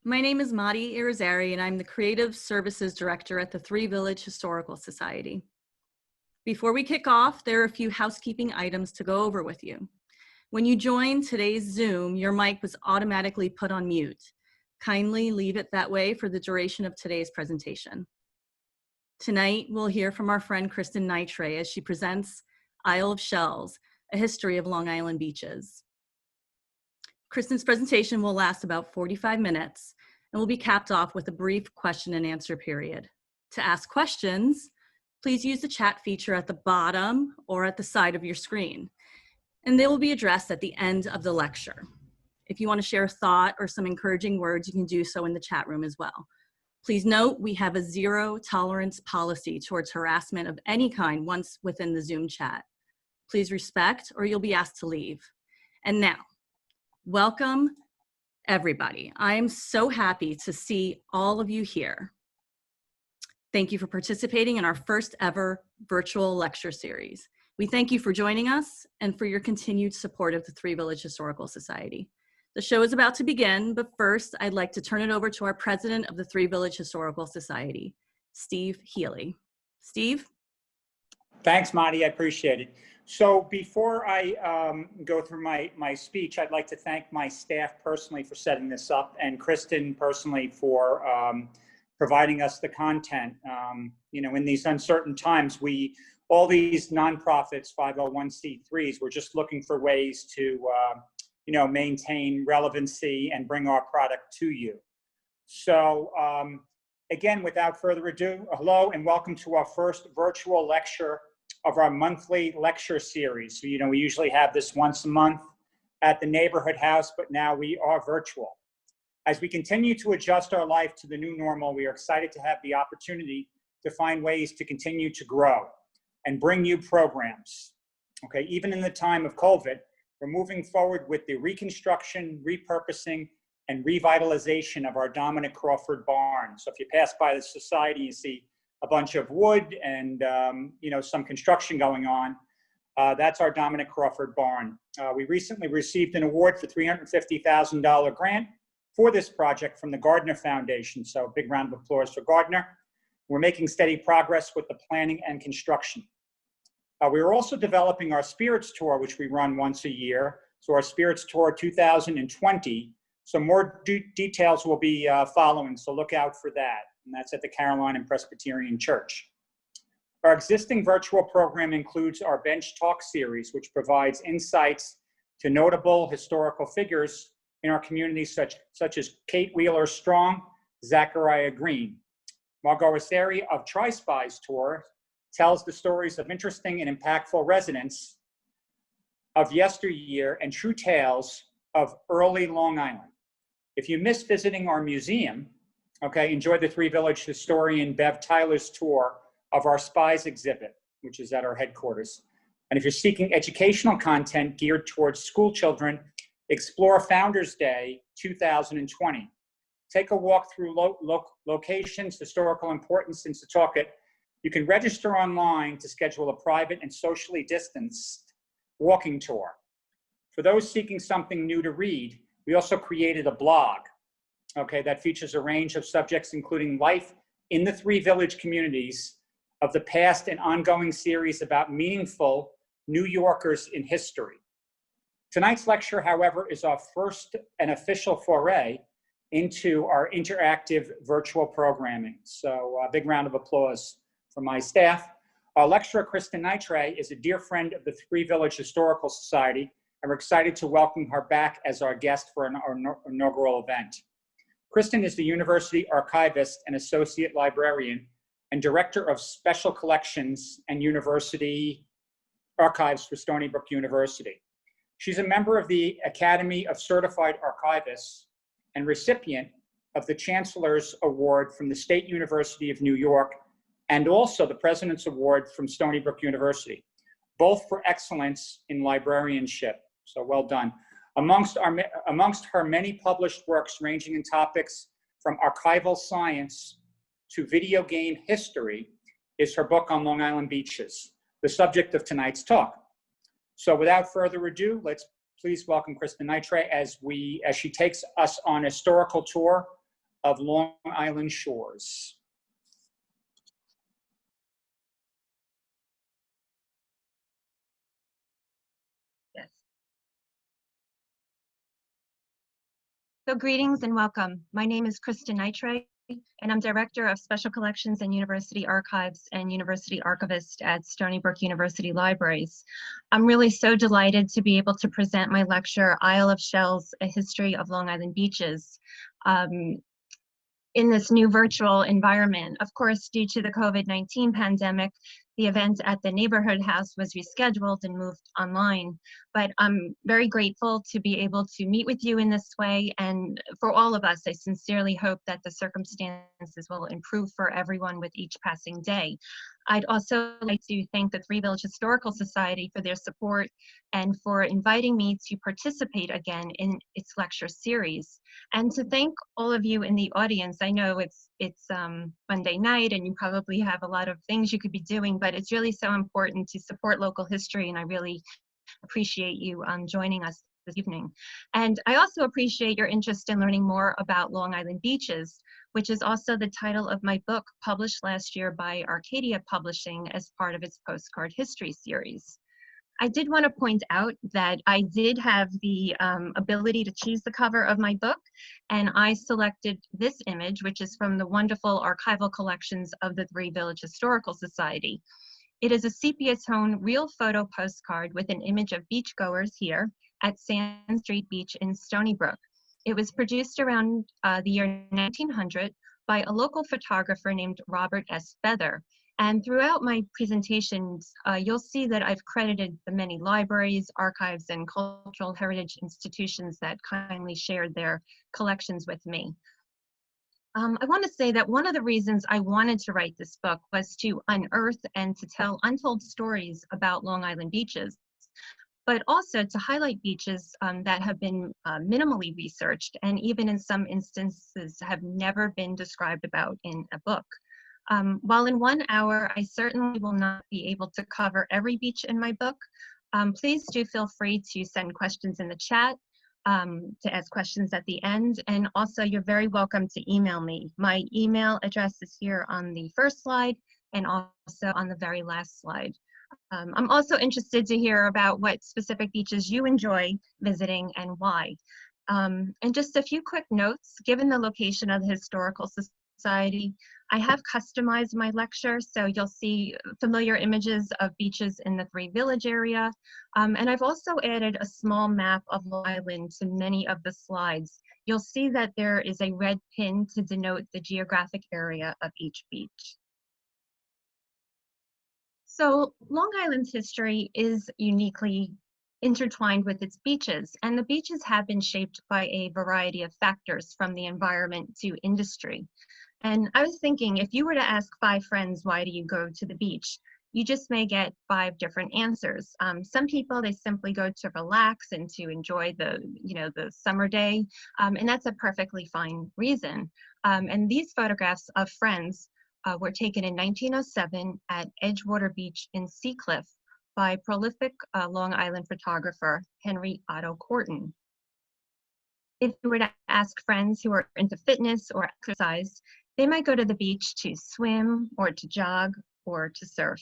My name is Madi Irizarry, and I'm the Creative Services Director at the Three Village Historical Society. Before we kick off, there are a few housekeeping items to go over with you. When you joined today's Zoom, your mic was automatically put on mute. Kindly leave it that way for the duration of today's presentation. Tonight, we'll hear from our friend Kristen Nyitray as she presents Isle of Shells, a history of Long Island beaches. Kristen's presentation will last about 45 minutes and will be capped off with a brief question and answer period. To ask questions, please use the chat feature at the bottom or at the side of your screen, and they will be addressed at the end of the lecture. If you want to share a thought or some encouraging words, you can do so in the chat room as well. Please note, we have a zero tolerance policy towards harassment of any kind once within the Zoom chat. Please respect or you'll be asked to leave. And now, welcome everybody. I am so happy to see all of you here. Thank you for participating in our first ever virtual lecture series. We thank you for joining us and for your continued support of the Three Village Historical Society. The show is about to begin, but first I'd like to turn it over to our president of the Three Village Historical Society, Steve Healy. Steve? Thanks, Madi, I appreciate it. So before I go through my speech, I'd like to thank my staff personally for setting this up and Kristen personally for providing us the content. In these uncertain times, all these nonprofits, 501c3s, we're just looking for ways to maintain relevancy and bring our product to you. So again, without further ado, hello and welcome to our first virtual lecture of our monthly lecture series. So, we usually have this once a month at the neighborhood house, but now we are virtual. As we continue to adjust our life to the new normal, we are excited to have the opportunity to find ways to continue to grow and bring you programs. Okay, even in the time of COVID, we're moving forward with the reconstruction, repurposing, and revitalization of our Dominic Crawford barn. So if you pass by the society, you see a bunch of wood and some construction going on. That's our Dominic Crawford barn. We recently received an award for $350,000 grant for this project from the Gardner Foundation. So a big round of applause for Gardner. We're making steady progress with the planning and construction. We are also developing our Spirits Tour, which we run once a year. So our Spirits Tour 2020. So more details will be following, so look out for that. And that's at the Caroline and Presbyterian Church. Our existing virtual program includes our Bench Talk series, which provides insights to notable historical figures in our community, such as Kate Wheeler Strong, Zachariah Green. Margot Asseri of Tri-Spies Tour tells the stories of interesting and impactful residents of yesteryear and true tales of early Long Island. If you miss visiting our museum, enjoy the Three Village historian Bev Tyler's tour of our Spies exhibit, which is at our headquarters. And if you're seeking educational content geared towards school children, explore Founders Day 2020. Take a walk through locations, historical importance in Setauket. You can register online to schedule a private and socially distanced walking tour. For those seeking something new to read, we also created a blog, that features a range of subjects, including life in the Three Village communities of the past and ongoing series about meaningful New Yorkers in history. Tonight's lecture, however, is our first and official foray into our interactive virtual programming. So a big round of applause for my staff. Our lecturer, Kristen Nyitray, is a dear friend of the Three Village Historical Society, and we're excited to welcome her back as our guest for our inaugural event. Kristen is the University Archivist and Associate Librarian and Director of Special Collections and University Archives for Stony Brook University. She's a member of the Academy of Certified Archivists and recipient of the Chancellor's Award from the State University of New York and also the President's Award from Stony Brook University, both for excellence in librarianship. So well done. Amongst her many published works ranging in topics from archival science to video game history is her book on Long Island beaches, the subject of tonight's talk. So without further ado, let's please welcome Kristen Nyitray as she takes us on a historical tour of Long Island shores. Yes. So greetings and welcome. My name is Kristen Nyitray, and I'm Director of Special Collections and University Archives and University Archivist at Stony Brook University Libraries. I'm really so delighted to be able to present my lecture, Isle of Shells, A History of Long Island Beaches, in this new virtual environment. Of course, due to the COVID-19 pandemic, the event at the Neighborhood House was rescheduled and moved online. But I'm very grateful to be able to meet with you in this way. And for all of us, I sincerely hope that the circumstances will improve for everyone with each passing day. I'd also like to thank the Three Village Historical Society for their support and for inviting me to participate again in its lecture series. And to thank all of you in the audience. I know it's Monday night and you probably have a lot of things you could be doing, but it's really so important to support local history, and I really appreciate you joining us this evening. And I also appreciate your interest in learning more about Long Island beaches, which is also the title of my book published last year by Arcadia Publishing as part of its postcard history series. I did want to point out that I did have the ability to choose the cover of my book, and I selected this image, which is from the wonderful archival collections of the Three Village Historical Society. It is a sepia tone real photo postcard with an image of beachgoers here at Sand Street Beach in Stony Brook. It was produced around the year 1900 by a local photographer named Robert S. Feather. And throughout my presentations, you'll see that I've credited the many libraries, archives, and cultural heritage institutions that kindly shared their collections with me. I want to say that one of the reasons I wanted to write this book was to unearth and to tell untold stories about Long Island beaches, but also to highlight beaches that have been minimally researched and even in some instances have never been described about in a book. While in 1 hour, I certainly will not be able to cover every beach in my book, please do feel free to send questions in the chat, to ask questions at the end, and also you're very welcome to email me. My email address is here on the first slide and also on the very last slide. I'm also interested to hear about what specific beaches you enjoy visiting and why. And just a few quick notes, given the location of the Historical Society, I have customized my lecture, so you'll see familiar images of beaches in the Three Village area. And I've also added a small map of Long Island to many of the slides. You'll see that there is a red pin to denote the geographic area of each beach. So Long Island's history is uniquely intertwined with its beaches, and the beaches have been shaped by a variety of factors, from the environment to industry. And I was thinking, if you were to ask 5 friends, why do you go to the beach? You just may get 5 different answers. Some people, they simply go to relax and to enjoy the summer day, and that's a perfectly fine reason. And these photographs of friends were taken in 1907 at Edgewater Beach in Seacliff by prolific Long Island photographer Henry Otto Corton. If you were to ask friends who are into fitness or exercise, they might go to the beach to swim or to jog or to surf.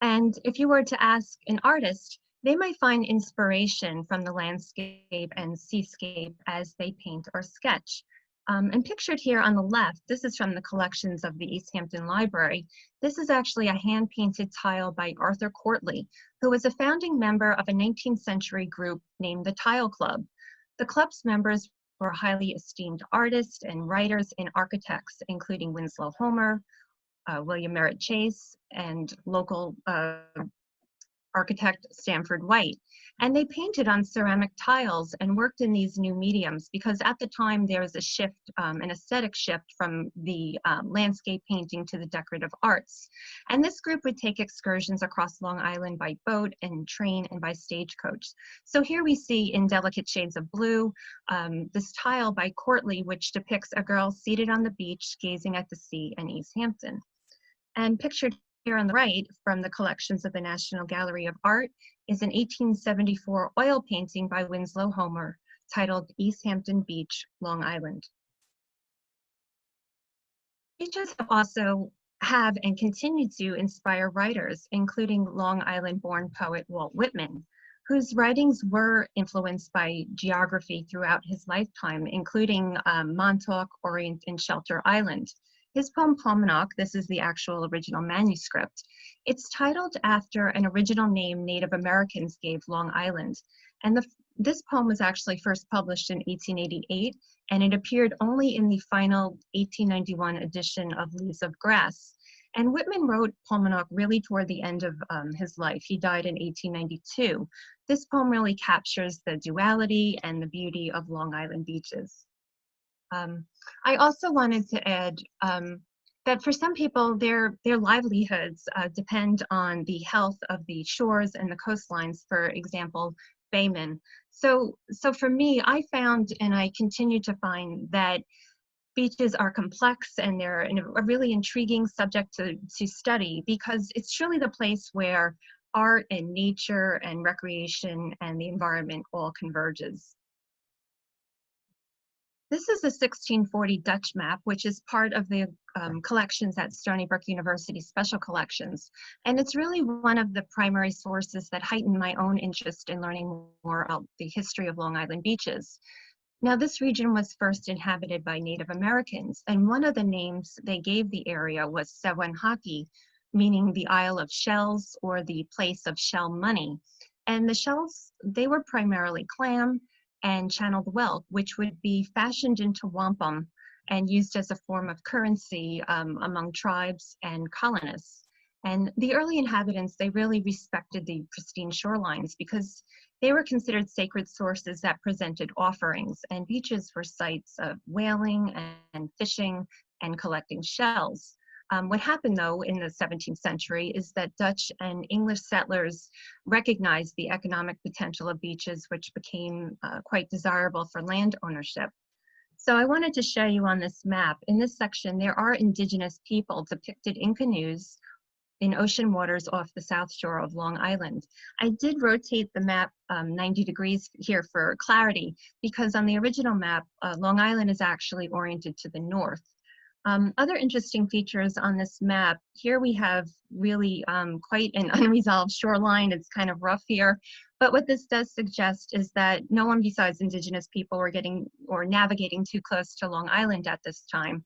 And if you were to ask an artist, they might find inspiration from the landscape and seascape as they paint or sketch. And pictured here on the left, this is from the collections of the East Hampton Library. This is actually a hand-painted tile by Arthur Courtley, who was a founding member of a 19th century group named the Tile Club. The club's members were highly esteemed artists and writers and architects, including Winslow Homer, William Merritt Chase, and local architect Stanford White. And they painted on ceramic tiles and worked in these new mediums because at the time there was a shift, an aesthetic shift from the landscape painting to the decorative arts. And this group would take excursions across Long Island by boat and train and by stagecoach. So here we see in delicate shades of blue, this tile by Courtley, which depicts a girl seated on the beach gazing at the sea in East Hampton. And pictured here on the right from the collections of the National Gallery of Art is an 1874 oil painting by Winslow Homer, titled East Hampton Beach, Long Island. Beaches have and continue to inspire writers, including Long Island-born poet Walt Whitman, whose writings were influenced by geography throughout his lifetime, including Montauk, Orient, and Shelter Island. His poem Paumanok, this is the actual original manuscript, it's titled after an original name Native Americans gave Long Island. And this poem was actually first published in 1888, and it appeared only in the final 1891 edition of Leaves of Grass. And Whitman wrote Paumanok really toward the end of his life. He died in 1892. This poem really captures the duality and the beauty of Long Island beaches. I also wanted to add that for some people, their livelihoods depend on the health of the shores and the coastlines, for example, baymen. So for me, I found, and I continue to find, that beaches are complex and they're a really intriguing subject to study, because it's truly the place where art and nature and recreation and the environment all converges. This is a 1640 Dutch map, which is part of the collections at Stony Brook University Special Collections. And it's really one of the primary sources that heightened my own interest in learning more about the history of Long Island beaches. Now, this region was first inhabited by Native Americans, and one of the names they gave the area was Sewanhacky, meaning the Isle of Shells or the place of shell money. And the shells, they were primarily clam and channeled whelk, which would be fashioned into wampum and used as a form of currency among tribes and colonists. And the early inhabitants, they really respected the pristine shorelines because they were considered sacred sources that presented offerings, and beaches were sites of whaling and fishing and collecting shells. What happened, though, in the 17th century is that Dutch and English settlers recognized the economic potential of beaches, which became quite desirable for land ownership. So I wanted to show you on this map, in this section, there are indigenous people depicted in canoes in ocean waters off the south shore of Long Island. I did rotate the map 90 degrees here for clarity, because on the original map, Long Island is actually oriented to the north. Other interesting features on this map, here we have really quite an unresolved shoreline. It's kind of rough here, but what this does suggest is that no one besides indigenous people were getting or navigating too close to Long Island at this time.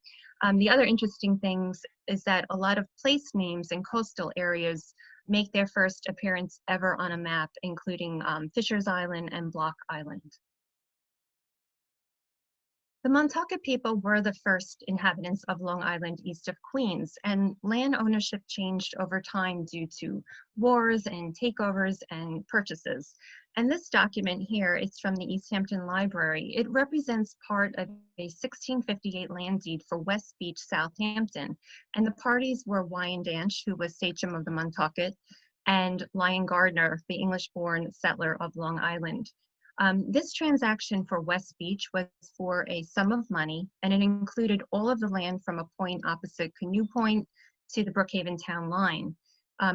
The other interesting things is that a lot of place names in coastal areas make their first appearance ever on a map, including Fisher's Island and Block Island. The Montauk people were the first inhabitants of Long Island east of Queens, and land ownership changed over time due to wars and takeovers and purchases. And this document here is from the East Hampton Library. It represents part of a 1658 land deed for West Beach, Southampton. And the parties were Wyandanch, who was sachem of the Montaukett, and Lyon Gardner, the English-born settler of Long Island. This transaction for West Beach was for a sum of money, and it included all of the land from a point opposite Canoe Point to the Brookhaven town line.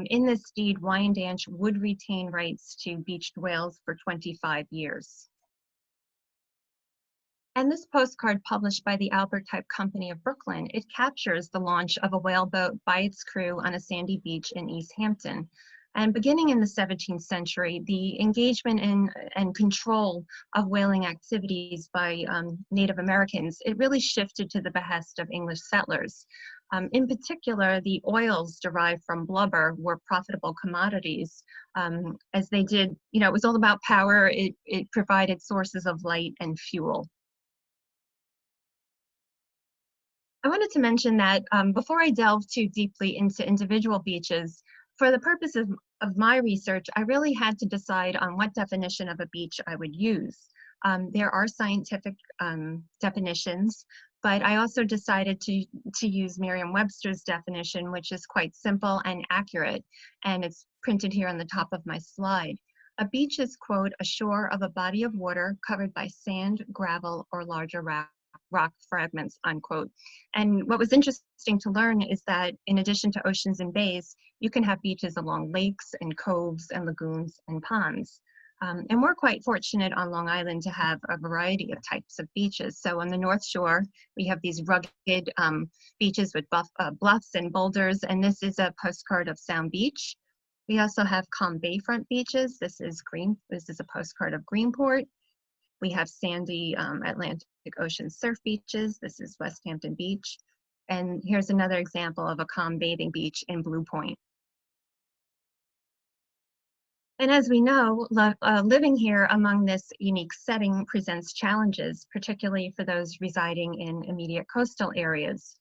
In this deed, Wyandanch would retain rights to beached whales for 25 years. And this postcard, published by the Albert Type Company of Brooklyn, it captures the launch of a whaleboat by its crew on a sandy beach in East Hampton. And beginning in the 17th century, the engagement in and control of whaling activities by Native Americans, it really shifted to the behest of English settlers. In particular, the oils derived from blubber were profitable commodities, as they did, it was all about power. It provided sources of light and fuel. I wanted to mention that before I delve too deeply into individual beaches, for the purposes of my research, I really had to decide on what definition of a beach I would use. There are scientific definitions, but I also decided to use Merriam-Webster's definition, which is quite simple and accurate, and it's printed here on the top of my slide. A beach is, quote, a shore of a body of water covered by sand, gravel, or larger rock fragments, unquote. And what was interesting to learn is that in addition to oceans and bays, you can have beaches along lakes and coves and lagoons and ponds. And we're quite fortunate on Long Island to have a variety of types of beaches. So on the North Shore, we have these rugged beaches with bluffs and boulders, and this is a postcard of Sound Beach. We also have calm bayfront beaches. This is a postcard of Greenport. We have sandy Atlantic Ocean surf beaches. This is West Hampton Beach. And here's another example of a calm bathing beach in Blue Point. And as we know, living here among this unique setting presents challenges, particularly for those residing in immediate coastal areas.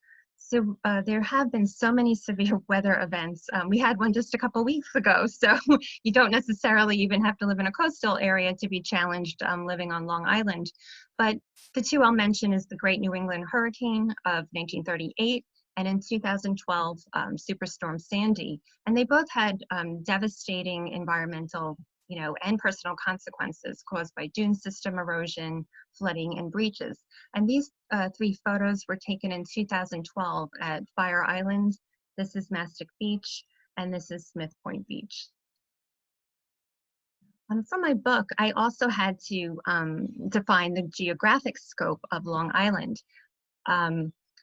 So there have been so many severe weather events. We had one just a couple weeks ago, so you don't necessarily even have to live in a coastal area to be challenged living on Long Island. But the two I'll mention is the Great New England Hurricane of 1938 and in 2012, Superstorm Sandy. And they both had devastating environmental, and personal consequences caused by dune system erosion, flooding, and breaches. And these three photos were taken in 2012 at Fire Island. This is Mastic Beach, and this is Smith Point Beach. For my book, I also had to define the geographic scope of Long Island.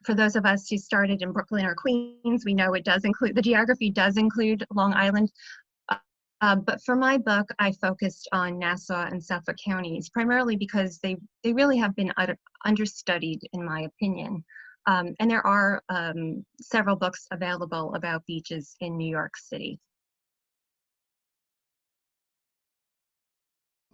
For those of us who started in Brooklyn or Queens, we know the geography does include Long Island. But for my book, I focused on Nassau and Suffolk Counties, primarily because they really have been understudied, in my opinion. And there are several books available about beaches in New York City.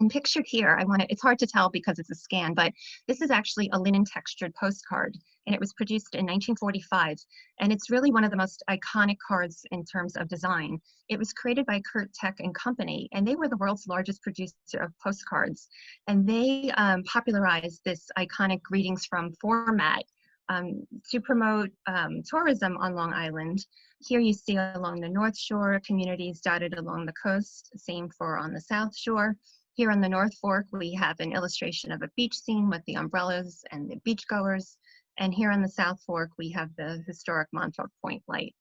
And pictured here, it's hard to tell because it's a scan, but this is actually a linen textured postcard, and it was produced in 1945. And it's really one of the most iconic cards in terms of design. It was created by Kurt Tech and Company, and they were the world's largest producer of postcards. And they popularized this iconic greetings from format to promote tourism on Long Island. Here you see along the North Shore, communities dotted along the coast, same for on the South Shore. Here on the North Fork, we have an illustration of a beach scene with the umbrellas and the beachgoers. And here on the South Fork, we have the historic Montauk Point light.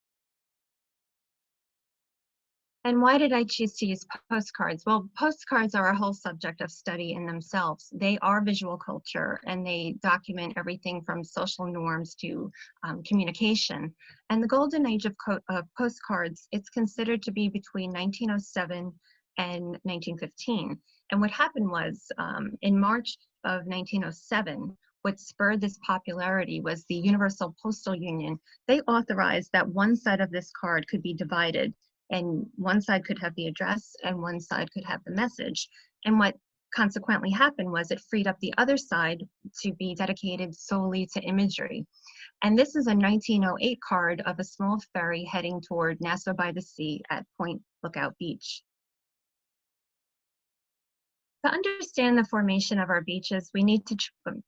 And why did I choose to use postcards? Well, postcards are a whole subject of study in themselves. They are visual culture, and they document everything from social norms to communication. And the golden age of postcards, it's considered to be between 1907 and 1915. And what happened was, in March of 1907, what spurred this popularity was the Universal Postal Union. They authorized that one side of this card could be divided, and one side could have the address and one side could have the message. And what consequently happened was it freed up the other side to be dedicated solely to imagery. And this is a 1908 card of a small ferry heading toward Nassau by the Sea at Point Lookout Beach. To understand the formation of our beaches, we need to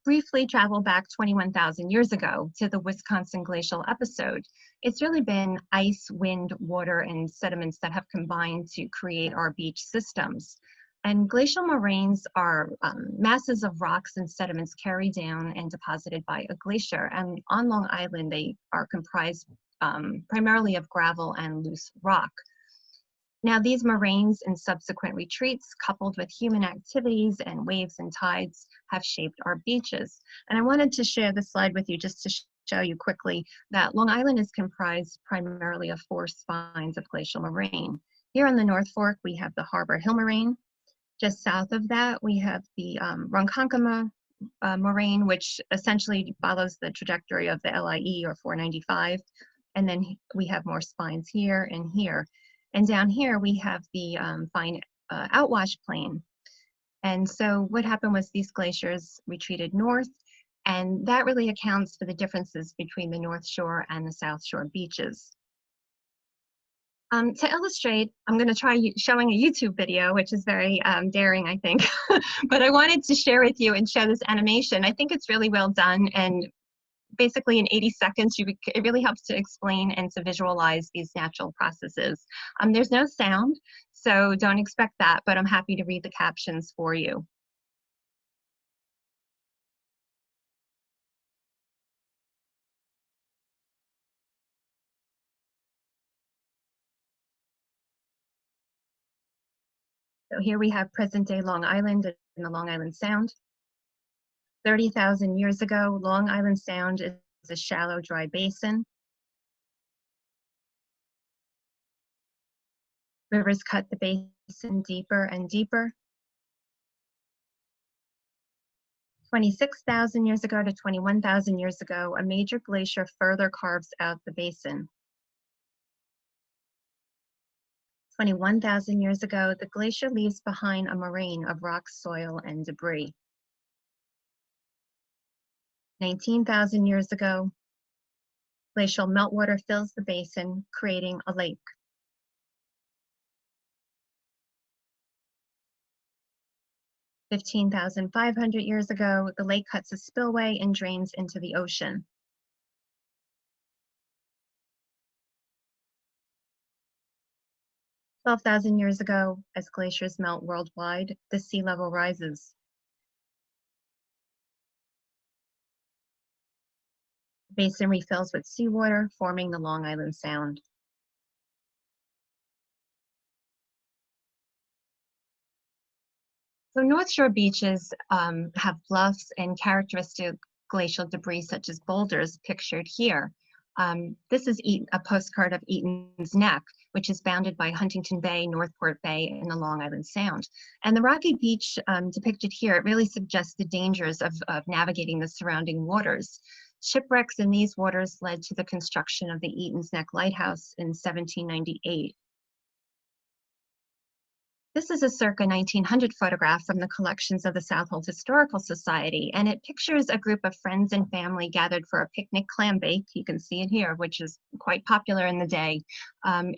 briefly travel back 21,000 years ago to the Wisconsin glacial episode. It's really been ice, wind, water, and sediments that have combined to create our beach systems. And glacial moraines are masses of rocks and sediments carried down and deposited by a glacier. And on Long Island, they are comprised primarily of gravel and loose rock. Now, these moraines and subsequent retreats, coupled with human activities and waves and tides, have shaped our beaches. And I wanted to share this slide with you just to show you quickly that Long Island is comprised primarily of 4 spines of glacial moraine. Here on the North Fork, we have the Harbor Hill Moraine. Just south of that, we have the Ronkonkoma moraine, which essentially follows the trajectory of the LIE or 495. And then we have more spines here and here. And down here, we have the fine outwash plain. And so what happened was these glaciers retreated north, and that really accounts for the differences between the North Shore and the South Shore beaches. To illustrate, I'm going to try showing a YouTube video, which is very daring, I think. But I wanted to share with you and show this animation. I think it's really well done, and basically in 80 seconds, it really helps to explain and to visualize these natural processes. There's no sound, so don't expect that, but I'm happy to read the captions for you. So here we have present-day Long Island and the Long Island Sound. 30,000 years ago, Long Island Sound is a shallow, dry basin. Rivers cut the basin deeper and deeper. 26,000 years ago to 21,000 years ago, a major glacier further carves out the basin. 21,000 years ago, the glacier leaves behind a moraine of rock, soil, and debris. 19,000 years ago, glacial meltwater fills the basin, creating a lake. 15,500 years ago, the lake cuts a spillway and drains into the ocean. 12,000 years ago, as glaciers melt worldwide, the sea level rises. The basin refills with seawater, forming the Long Island Sound. So North Shore beaches have bluffs and characteristic glacial debris such as boulders pictured here. This is a postcard of Eaton's Neck, which is bounded by Huntington Bay, Northport Bay, and the Long Island Sound. And the rocky beach depicted here, it really suggests the dangers of navigating the surrounding waters. Shipwrecks in these waters led to the construction of the Eaton's Neck Lighthouse in 1798. This is a circa 1900 photograph from the collections of the Southold Historical Society, and it pictures a group of friends and family gathered for a picnic clam bake. You can see it here, which is quite popular in the day,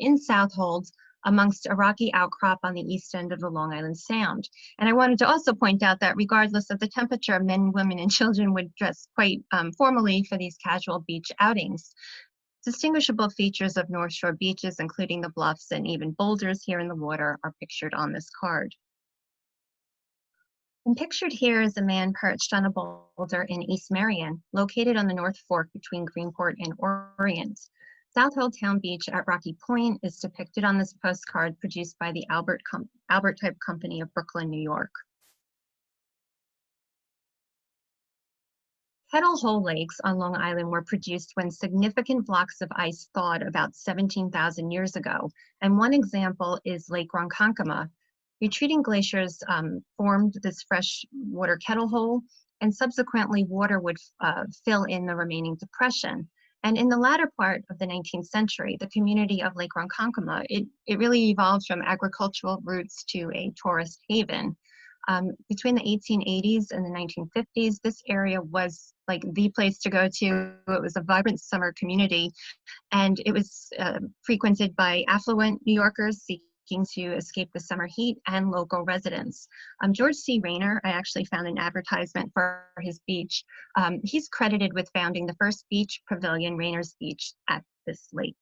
in Southold, amongst a rocky outcrop on the east end of the Long Island Sound. And I wanted to also point out that regardless of the temperature, men, women, and children would dress quite formally for these casual beach outings. Distinguishable features of North Shore beaches, including the bluffs and even boulders here in the water, are pictured on this card. And pictured here is a man perched on a boulder in East Marion, located on the North Fork between Greenport and Orient. Southold Town Beach at Rocky Point is depicted on this postcard produced by the Albert Type Company of Brooklyn, New York. Kettle Hole lakes on Long Island were produced when significant blocks of ice thawed about 17,000 years ago, and one example is Lake Ronkonkoma. Retreating glaciers formed this freshwater kettle hole, and subsequently water would fill in the remaining depression. And in the latter part of the 19th century, the community of Lake Ronkonkoma, it really evolved from agricultural roots to a tourist haven. Between the 1880s and the 1950s, this area was like the place to go to. It was a vibrant summer community, and it was frequented by affluent New Yorkers seeking to escape the summer heat and local residents. George C. Rayner, I actually found an advertisement for his beach. He's credited with founding the first beach pavilion, Rayner's Beach, at this lake.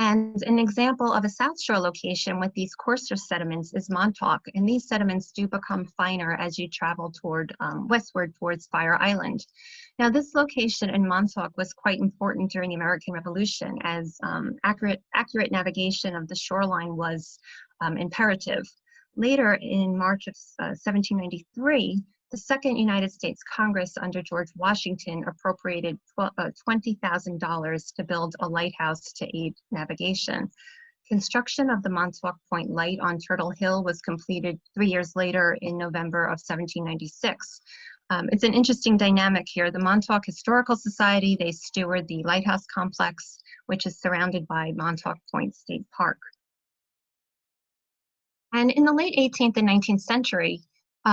And an example of a South Shore location with these coarser sediments is Montauk, and these sediments do become finer as you travel toward westward towards Fire Island. Now, this location in Montauk was quite important during the American Revolution, as accurate navigation of the shoreline was imperative. Later, in March of 1793, the Second United States Congress under George Washington appropriated $20,000 to build a lighthouse to aid navigation. Construction of the Montauk Point Light on Turtle Hill was completed 3 years later in November of 1796. It's an interesting dynamic here. The Montauk Historical Society, they steward the lighthouse complex, which is surrounded by Montauk Point State Park. And in the late 18th and 19th century,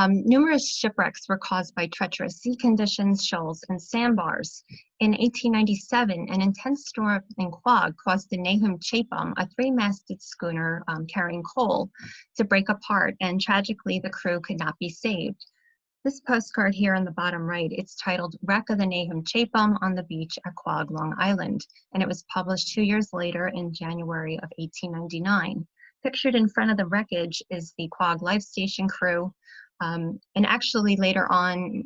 numerous shipwrecks were caused by treacherous sea conditions, shoals, and sandbars. In 1897, an intense storm in Quogue caused the Nahum Chapin, a three-masted schooner carrying coal, to break apart, and tragically, the crew could not be saved. This postcard here on the bottom right, it's titled Wreck of the Nahum Chapin on the Beach at Quogue, Long Island, and it was published 2 years later in January of 1899. Pictured in front of the wreckage is the Quogue Life Station crew. And actually later on,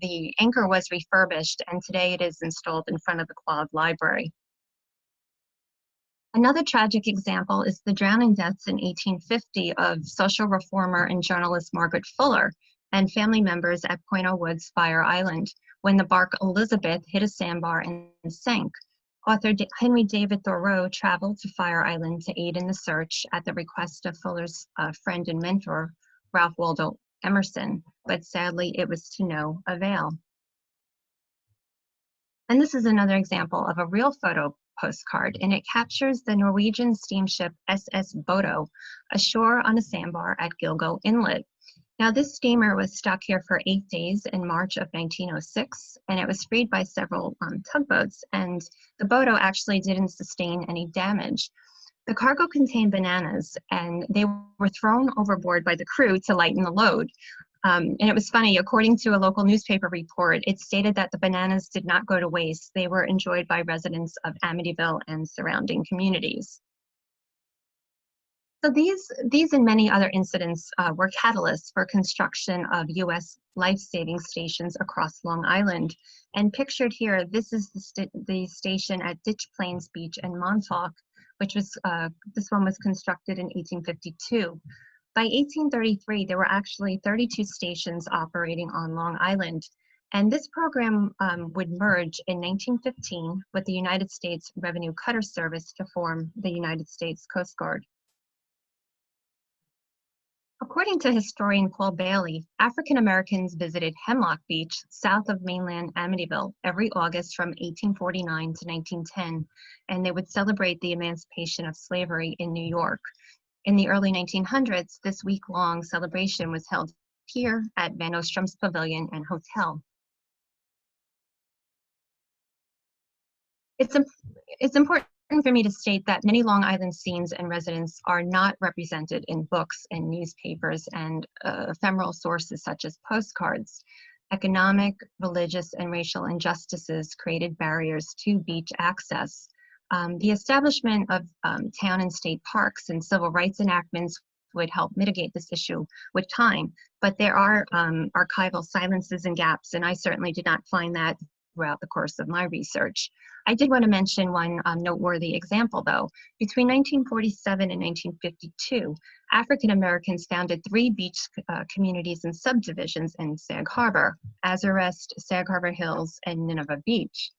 the anchor was refurbished, and today it is installed in front of the Quogue Library. Another tragic example is the drowning deaths in 1850 of social reformer and journalist Margaret Fuller and family members at Point O'Woods, Fire Island, when the bark Elizabeth hit a sandbar and sank. Author Henry David Thoreau traveled to Fire Island to aid in the search at the request of Fuller's friend and mentor, Ralph Waldo Emerson, but sadly it was to no avail. And this is another example of a real photo postcard, and it captures the Norwegian steamship SS Bodo ashore on a sandbar at Gilgo Inlet. Now, this steamer was stuck here for 8 days in March of 1906, and it was freed by several tugboats, and the Bodo actually didn't sustain any damage. The cargo contained bananas, and they were thrown overboard by the crew to lighten the load. And it was funny, according to a local newspaper report, it stated that the bananas did not go to waste. They were enjoyed by residents of Amityville and surrounding communities. So these and many other incidents were catalysts for construction of U.S. life-saving stations across Long Island. And pictured here, this is the station at Ditch Plains Beach in Montauk, which was, this one was constructed in 1852. By 1833, there were actually 32 stations operating on Long Island. And this program would merge in 1915 with the United States Revenue Cutter Service to form the United States Coast Guard. According to historian Paul Bailey, African Americans visited Hemlock Beach, south of mainland Amityville, every August from 1849 to 1910, and they would celebrate the emancipation of slavery in New York. In the early 1900s, this week-long celebration was held here at Van Ostrom's Pavilion and Hotel. It's important for me to state that many Long Island scenes and residents are not represented in books and newspapers and ephemeral sources such as postcards. Economic, religious, and racial injustices created barriers to beach access. The establishment of town and state parks and civil rights enactments would help mitigate this issue with time, but there are archival silences and gaps, and I certainly did not find that throughout the course of my research. I did want to mention one noteworthy example, though. Between 1947 and 1952, African Americans founded 3 beach communities and subdivisions in Sag Harbor: Azarest, Sag Harbor Hills, and Nineveh Beach.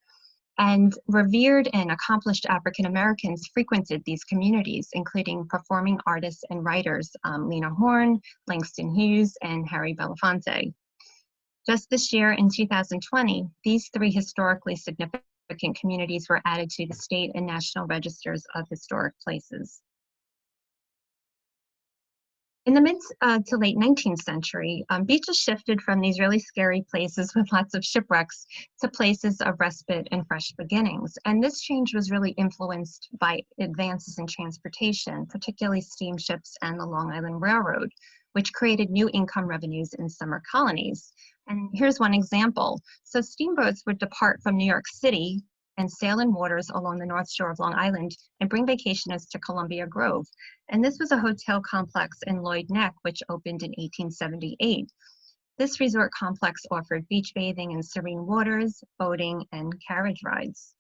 And revered and accomplished African Americans frequented these communities, including performing artists and writers Lena Horne, Langston Hughes, and Harry Belafonte. Just this year, in 2020, these 3 historically significant communities were added to the state and national registers of historic places. In the mid to late 19th century, beaches shifted from these really scary places with lots of shipwrecks to places of respite and fresh beginnings. And this change was really influenced by advances in transportation, particularly steamships and the Long Island Railroad, which created new income revenues in summer colonies. And here's one example. So steamboats would depart from New York City and sail in waters along the North Shore of Long Island and bring vacationers to Columbia Grove. And this was a hotel complex in Lloyd Neck, which opened in 1878. This resort complex offered beach bathing in serene waters, boating, and carriage rides.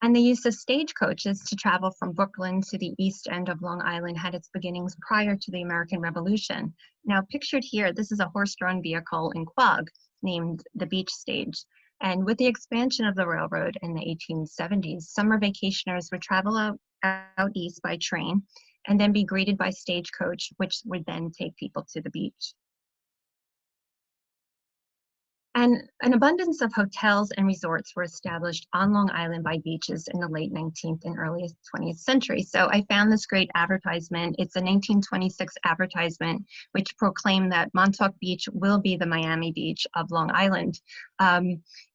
And the use of stagecoaches to travel from Brooklyn to the east end of Long Island had its beginnings prior to the American Revolution. Now pictured here, this is a horse-drawn vehicle in Quogue named the Beach Stage. And with the expansion of the railroad in the 1870s, summer vacationers would travel out east by train and then be greeted by stagecoach, which would then take people to the beach. And an abundance of hotels and resorts were established on Long Island by beaches in the late 19th and early 20th century. So I found this great advertisement. It's a 1926 advertisement which proclaimed that Montauk Beach will be the Miami Beach of Long Island.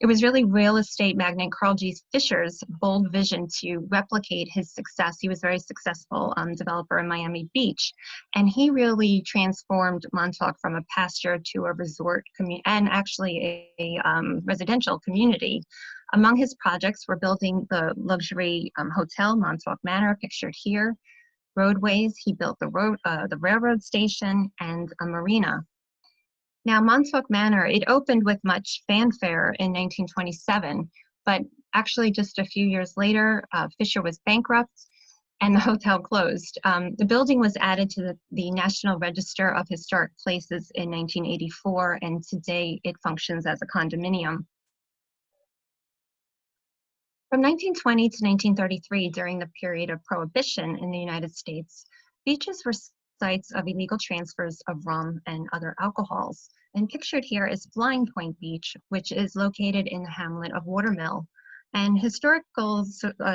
It was really real estate magnate Carl G. Fisher's bold vision to replicate his success. He was a very successful developer in Miami Beach, and he really transformed Montauk from a pasture to a resort community and actually a residential community. Among his projects were building the luxury hotel Montauk Manor, pictured here, roadways. He built the railroad station and a marina. Now, Montauk Manor, it opened with much fanfare in 1927, but Actually, just a few years later, Fisher was bankrupt and the hotel closed. The building was added to the National Register of Historic Places in 1984, and today it functions as a condominium. From 1920 to 1933, during the period of Prohibition in the United States, beaches were sites of illegal transfers of rum and other alcohols. And pictured here is Flying Point Beach, which is located in the hamlet of Watermill. And historical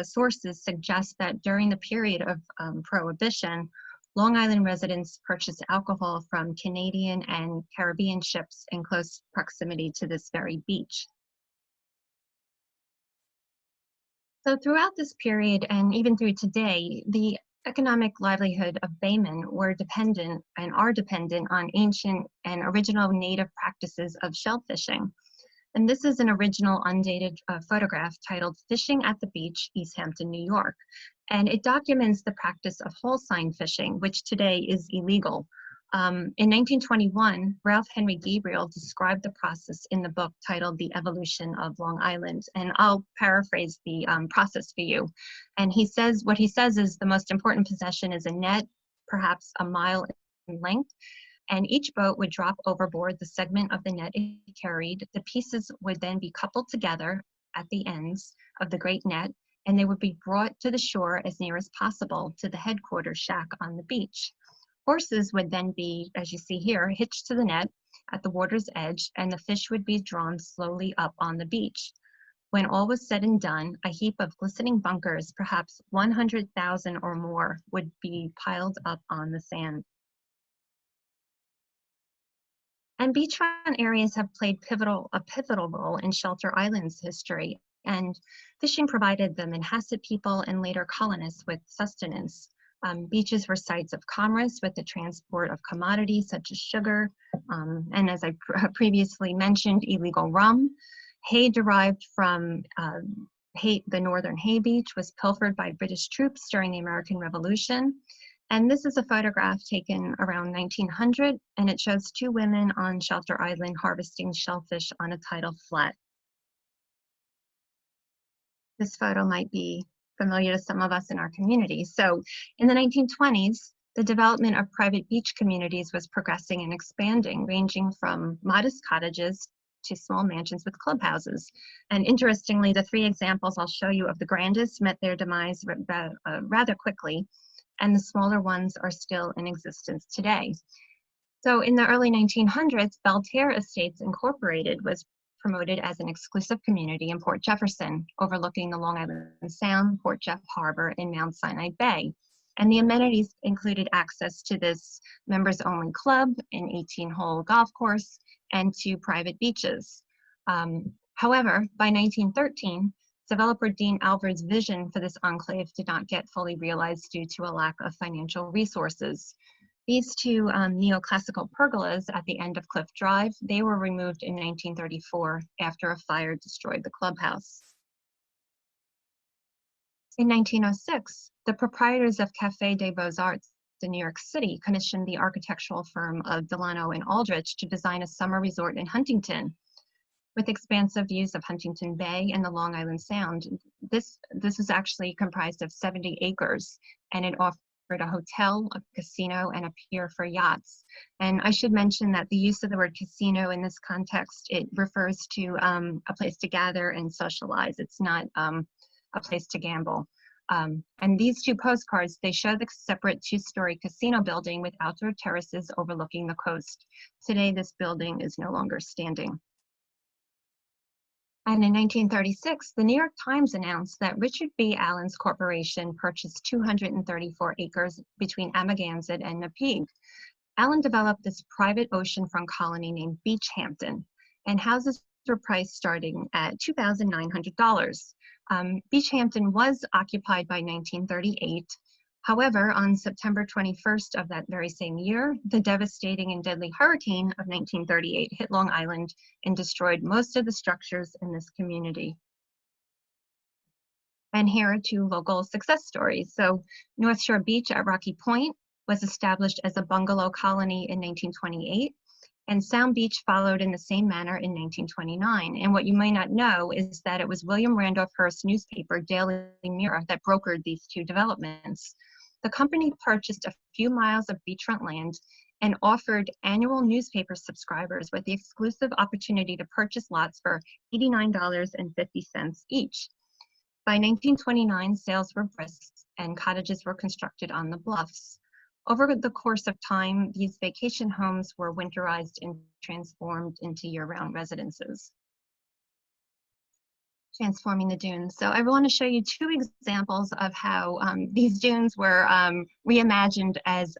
sources suggest that during the period of Prohibition, Long Island residents purchased alcohol from Canadian and Caribbean ships in close proximity to this very beach. So throughout this period and even through today, the economic livelihood of baymen were dependent and are dependent on ancient and original native practices of shell fishing. And this is an original undated photograph titled Fishing at the Beach, East Hampton, New York. And it documents the practice of whole sign fishing, which today is illegal. In 1921, Ralph Henry Gabriel described the process in the book titled The Evolution of Long Island. And I'll paraphrase the process for you. And he says, what he says is the most important possession is a net, perhaps a mile in length, and each boat would drop overboard the segment of the net it carried. The pieces would then be coupled together at the ends of the great net, and they would be brought to the shore as near as possible to the headquarters shack on the beach. Horses would then be, as you see here, hitched to the net at the water's edge, and the fish would be drawn slowly up on the beach. When all was said and done, a heap of glistening bunkers, perhaps 100,000 or more, would be piled up on the sand. And beachfront areas have played a pivotal role in Shelter Island's history, and fishing provided the Manhasset people and later colonists with sustenance. Beaches were sites of commerce with the transport of commodities such as sugar, and as I previously mentioned, illegal rum. Hay derived from the northern Hay Beach was pilfered by British troops during the American Revolution. And this is a photograph taken around 1900, and it shows two women on Shelter Island harvesting shellfish on a tidal flat. This photo might be familiar to some of us in our community. So in the 1920s, the development of private beach communities was progressing and expanding, ranging from modest cottages to small mansions with clubhouses. And interestingly, the three examples I'll show you of the grandest met their demise rather quickly, and the smaller ones are still in existence today. So in the early 1900s, Belterre Estates Incorporated was promoted as an exclusive community in Port Jefferson, overlooking the Long Island Sound, Port Jeff Harbor, and Mount Sinai Bay. And the amenities included access to this members-only club, an 18-hole golf course, and 2 private beaches. However, by 1913, developer Dean Alvord's vision for this enclave did not get fully realized due to a lack of financial resources. These 2 neoclassical pergolas at the end of Cliff Drive, they were removed in 1934 after a fire destroyed the clubhouse. In 1906, the proprietors of Café des Beaux-Arts in New York City commissioned the architectural firm of Delano and Aldrich to design a summer resort in Huntington with expansive views of Huntington Bay and the Long Island Sound. This is actually comprised of 70 acres, and it offered a hotel, a casino, and a pier for yachts. And I should mention that the use of the word casino in this context, it refers to a place to gather and socialize. It's not a place to gamble. And these 2 postcards, they show the separate 2-story casino building with outdoor terraces overlooking the coast. Today, this building is no longer standing. And in 1936, the New York Times announced that Richard B. Allen's corporation purchased 234 acres between Amagansett and Napeague. Allen developed this private oceanfront colony named Beach Hampton, and houses were priced starting at $2,900. Beach Hampton was occupied by 1938. However, on September 21st of that very same year, the devastating and deadly hurricane of 1938 hit Long Island and destroyed most of the structures in this community. And here are 2 local success stories. So North Shore Beach at Rocky Point was established as a bungalow colony in 1928, And Sound Beach followed in the same manner in 1929. And what you may not know is that it was William Randolph Hearst's newspaper, Daily Mirror, that brokered these two developments. The company purchased a few miles of beachfront land and offered annual newspaper subscribers with the exclusive opportunity to purchase lots for $89.50 each. By 1929, sales were brisk and cottages were constructed on the bluffs. Over the course of time, these vacation homes were winterized and transformed into year-round residences. Transforming the dunes. So I want to show you two examples of how these dunes were reimagined as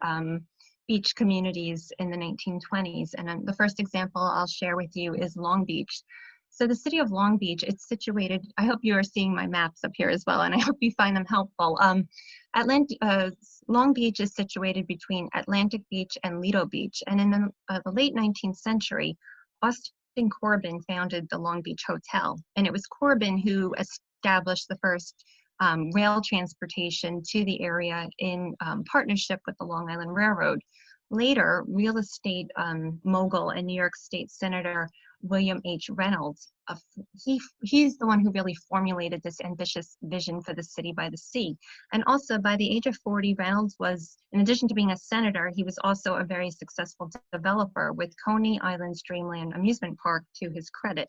beach communities in the 1920s. And the first example I'll share with you is Long Beach. So the city of Long Beach, it's situated, I hope you are seeing my maps up here as well, and I hope you find them helpful. Long Beach is situated between Atlantic Beach and Lido Beach. And in the late 19th century, Austin Corbin founded the Long Beach Hotel. And it was Corbin who established the first rail transportation to the area in partnership with the Long Island Railroad. Later, real estate mogul and New York State Senator William H. Reynolds, he's the one who really formulated this ambitious vision for the city by the sea. And also, by the age of 40, Reynolds was, in addition to being a senator, he was also a very successful developer with Coney Island's Dreamland Amusement Park to his credit.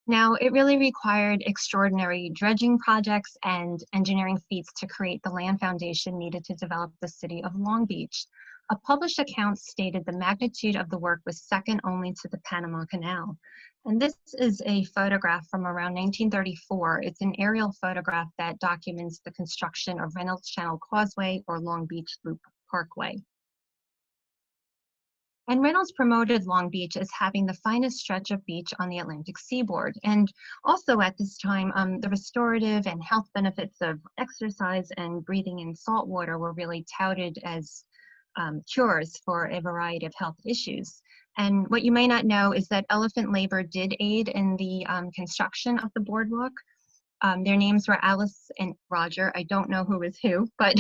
Now, it really required extraordinary dredging projects and engineering feats to create the land foundation needed to develop the city of Long Beach. A published account stated the magnitude of the work was second only to the Panama Canal. And this is a photograph from around 1934. It's an aerial photograph that documents the construction of Reynolds Channel Causeway or Long Beach Loop Parkway. And Reynolds promoted Long Beach as having the finest stretch of beach on the Atlantic seaboard. And also at this time, the restorative and health benefits of exercise and breathing in salt water were really touted as cures for a variety of health issues. And what you may not know is that elephant labor did aid in the construction of the boardwalk. Their names were Alice and Roger. I don't know who is who, but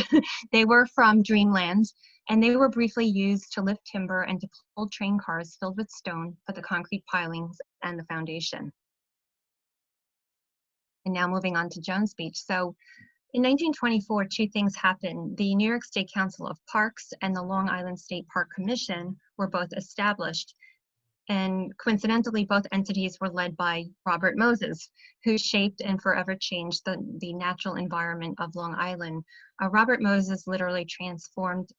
they were from Dreamland. And they were briefly used to lift timber and to pull train cars filled with stone for the concrete pilings and the foundation. And now moving on to Jones Beach. So in 1924, two things happened. The New York State Council of Parks and the Long Island State Park Commission were both established. And coincidentally, both entities were led by Robert Moses, who shaped and forever changed the natural environment of Long Island. Robert Moses literally transformed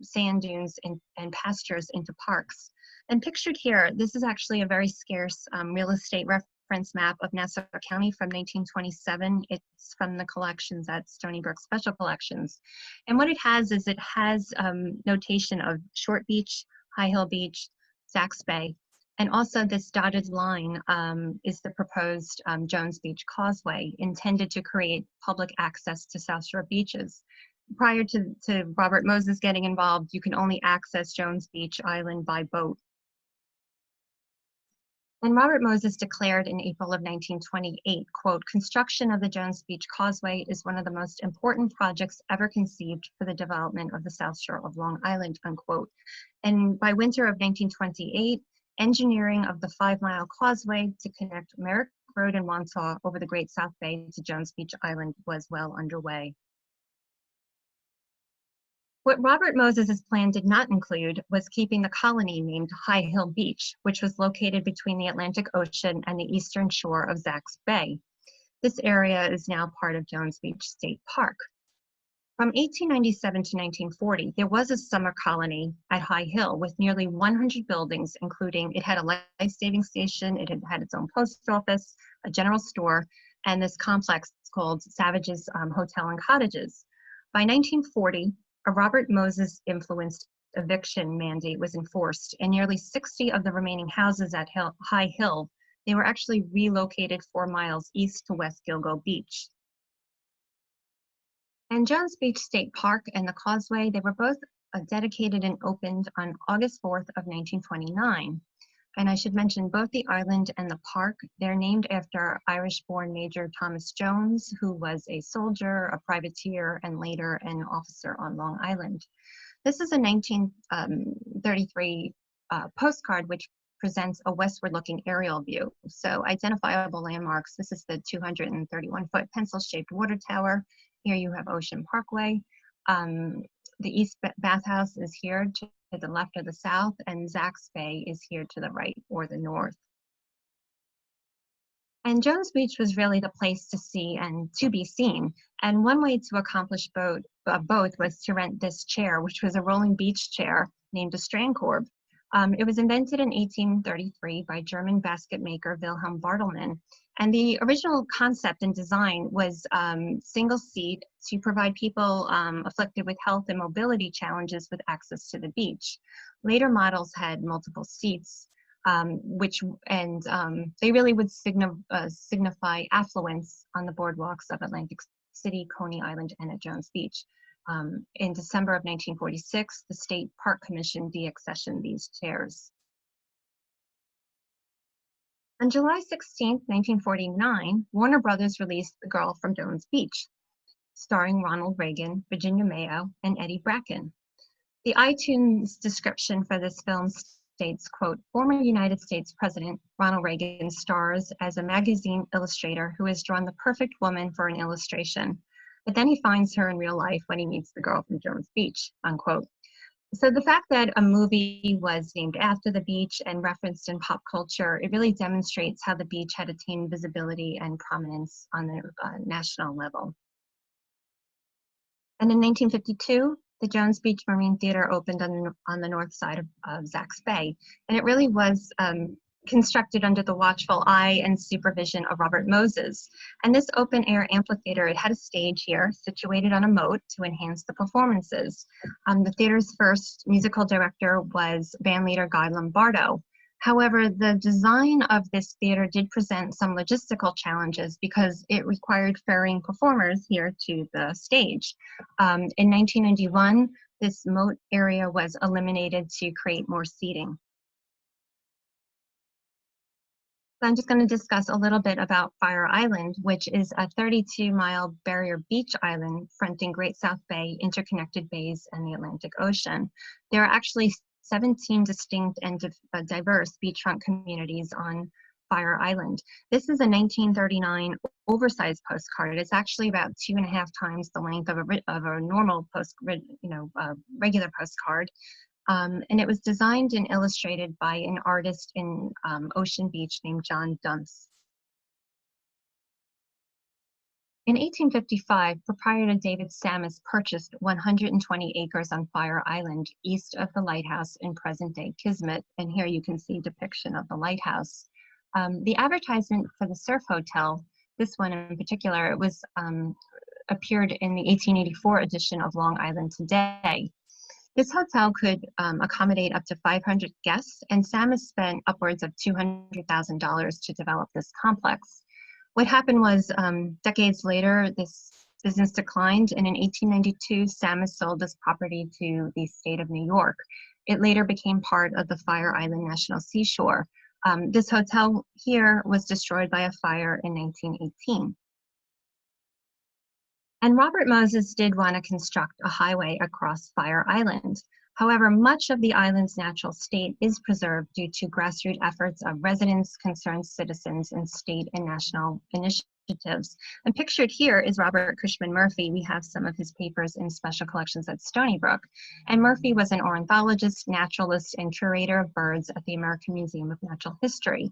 sand dunes and pastures into parks. And pictured here, this is actually a very scarce real estate reference map of Nassau County from 1927. It's from the collections at Stony Brook Special Collections. And what it has is it has notation of Short Beach, High Hill Beach, Sachs Bay, and also this dotted line is the proposed Jones Beach Causeway, intended to create public access to South Shore beaches. Prior to Robert Moses getting involved, you can only access Jones Beach Island by boat. And Robert Moses declared in April of 1928, quote, "Construction of the Jones Beach Causeway is one of the most important projects ever conceived for the development of the South Shore of Long Island," unquote. And by winter of 1928, engineering of the 5-mile causeway to connect Merrick Road and Wantaw over the Great South Bay to Jones Beach Island was well underway. What Robert Moses's plan did not include was keeping the colony named High Hill Beach, which was located between the Atlantic Ocean and the eastern shore of Sachs Bay. This area is now part of Jones Beach State Park. From 1897 to 1940, there was a summer colony at High Hill with nearly 100 buildings, including it had a life-saving station, it had its own post office, a general store, and this complex called Savage's Hotel and Cottages. By 1940, a Robert Moses-influenced eviction mandate was enforced, and nearly 60 of the remaining houses at High Hill, they were actually relocated 4 miles east to West Gilgo Beach. And Jones Beach State Park and the Causeway, they were both dedicated and opened on August 4th of 1929. And I should mention both the island and the park, they're named after Irish-born Major Thomas Jones, who was a soldier, a privateer, and later an officer on Long Island. This is a 1933 postcard which presents a westward-looking aerial view. So identifiable landmarks, this is the 231-foot pencil-shaped water tower. Here you have Ocean Parkway. The East Bathhouse is here to the left or the south, and Zacks Bay is here to the right or the north. And Jones Beach was really the place to see and to be seen. And one way to accomplish both was to rent this chair, which was a rolling beach chair named a Strandkorb. It was invented in 1833 by German basket maker Wilhelm Bartelmann. And the original concept and design was single seat to provide people afflicted with health and mobility challenges with access to the beach. Later models had multiple seats, they really would signify affluence on the boardwalks of Atlantic City, Coney Island, and at Jones Beach. In December of 1946, the State Park Commission deaccessioned these chairs. On July 16, 1949, Warner Brothers released The Girl from Jones Beach, starring Ronald Reagan, Virginia Mayo, and Eddie Bracken. The iTunes description for this film states, quote, former United States President Ronald Reagan stars as a magazine illustrator who has drawn the perfect woman for an illustration, but then he finds her in real life when he meets the girl from Jones Beach, unquote. So the fact that a movie was named after the beach and referenced in pop culture, it really demonstrates how the beach had attained visibility and prominence on the national level. And in 1952, the Jones Beach Marine Theater opened on the north side of Zacks Bay. And it really was constructed under the watchful eye and supervision of Robert Moses. And this open air amphitheater, it had a stage here situated on a moat to enhance the performances. The theater's first musical director was bandleader Guy Lombardo. However, the design of this theater did present some logistical challenges because it required ferrying performers here to the stage. In 1991, this moat area was eliminated to create more seating. So I'm just going to discuss a little bit about Fire Island, which is a 32-mile barrier beach island fronting Great South Bay, interconnected bays, and the Atlantic Ocean. There are actually 17 distinct and diverse beachfront communities on Fire Island. This is a 1939 oversized postcard. It's actually about 2.5 times the length of a normal regular postcard. And it was designed and illustrated by an artist in Ocean Beach named John Dunce. In 1855, proprietor David Sammis purchased 120 acres on Fire Island, east of the lighthouse in present-day Kismet, and here you can see a depiction of the lighthouse. The advertisement for the Surf Hotel, this one in particular, it was appeared in the 1884 edition of Long Island Today. This hotel could accommodate up to 500 guests, and Sammis spent upwards of $200,000 to develop this complex. What happened was, decades later, this business declined, and in 1892, Sammis sold this property to the state of New York. It later became part of the Fire Island National Seashore. This hotel here was destroyed by a fire in 1918. And Robert Moses did want to construct a highway across Fire Island. However, much of the island's natural state is preserved due to grassroots efforts of residents, concerned citizens, and state and national initiatives. And pictured here is Robert Cushman Murphy. We have some of his papers in special collections at Stony Brook. And Murphy was an ornithologist, naturalist, and curator of birds at the American Museum of Natural History.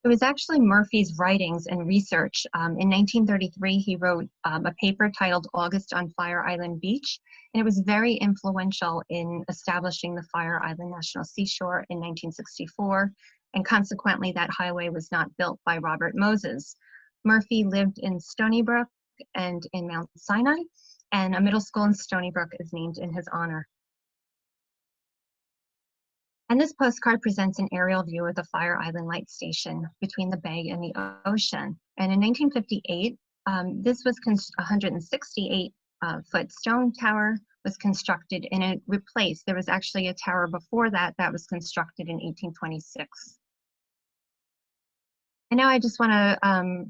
It was actually Murphy's writings and research. In 1933, he wrote a paper titled August on Fire Island Beach, and it was very influential in establishing the Fire Island National Seashore in 1964, and consequently that highway was not built by Robert Moses. Murphy lived in Stony Brook and in Mount Sinai, and a middle school in Stony Brook is named in his honor. And this postcard presents an aerial view of the Fire Island Light Station between the bay and the ocean. And in 1958, this was a 168-foot stone tower was constructed and it replaced. There was actually a tower before that that was constructed in 1826. And now I just want to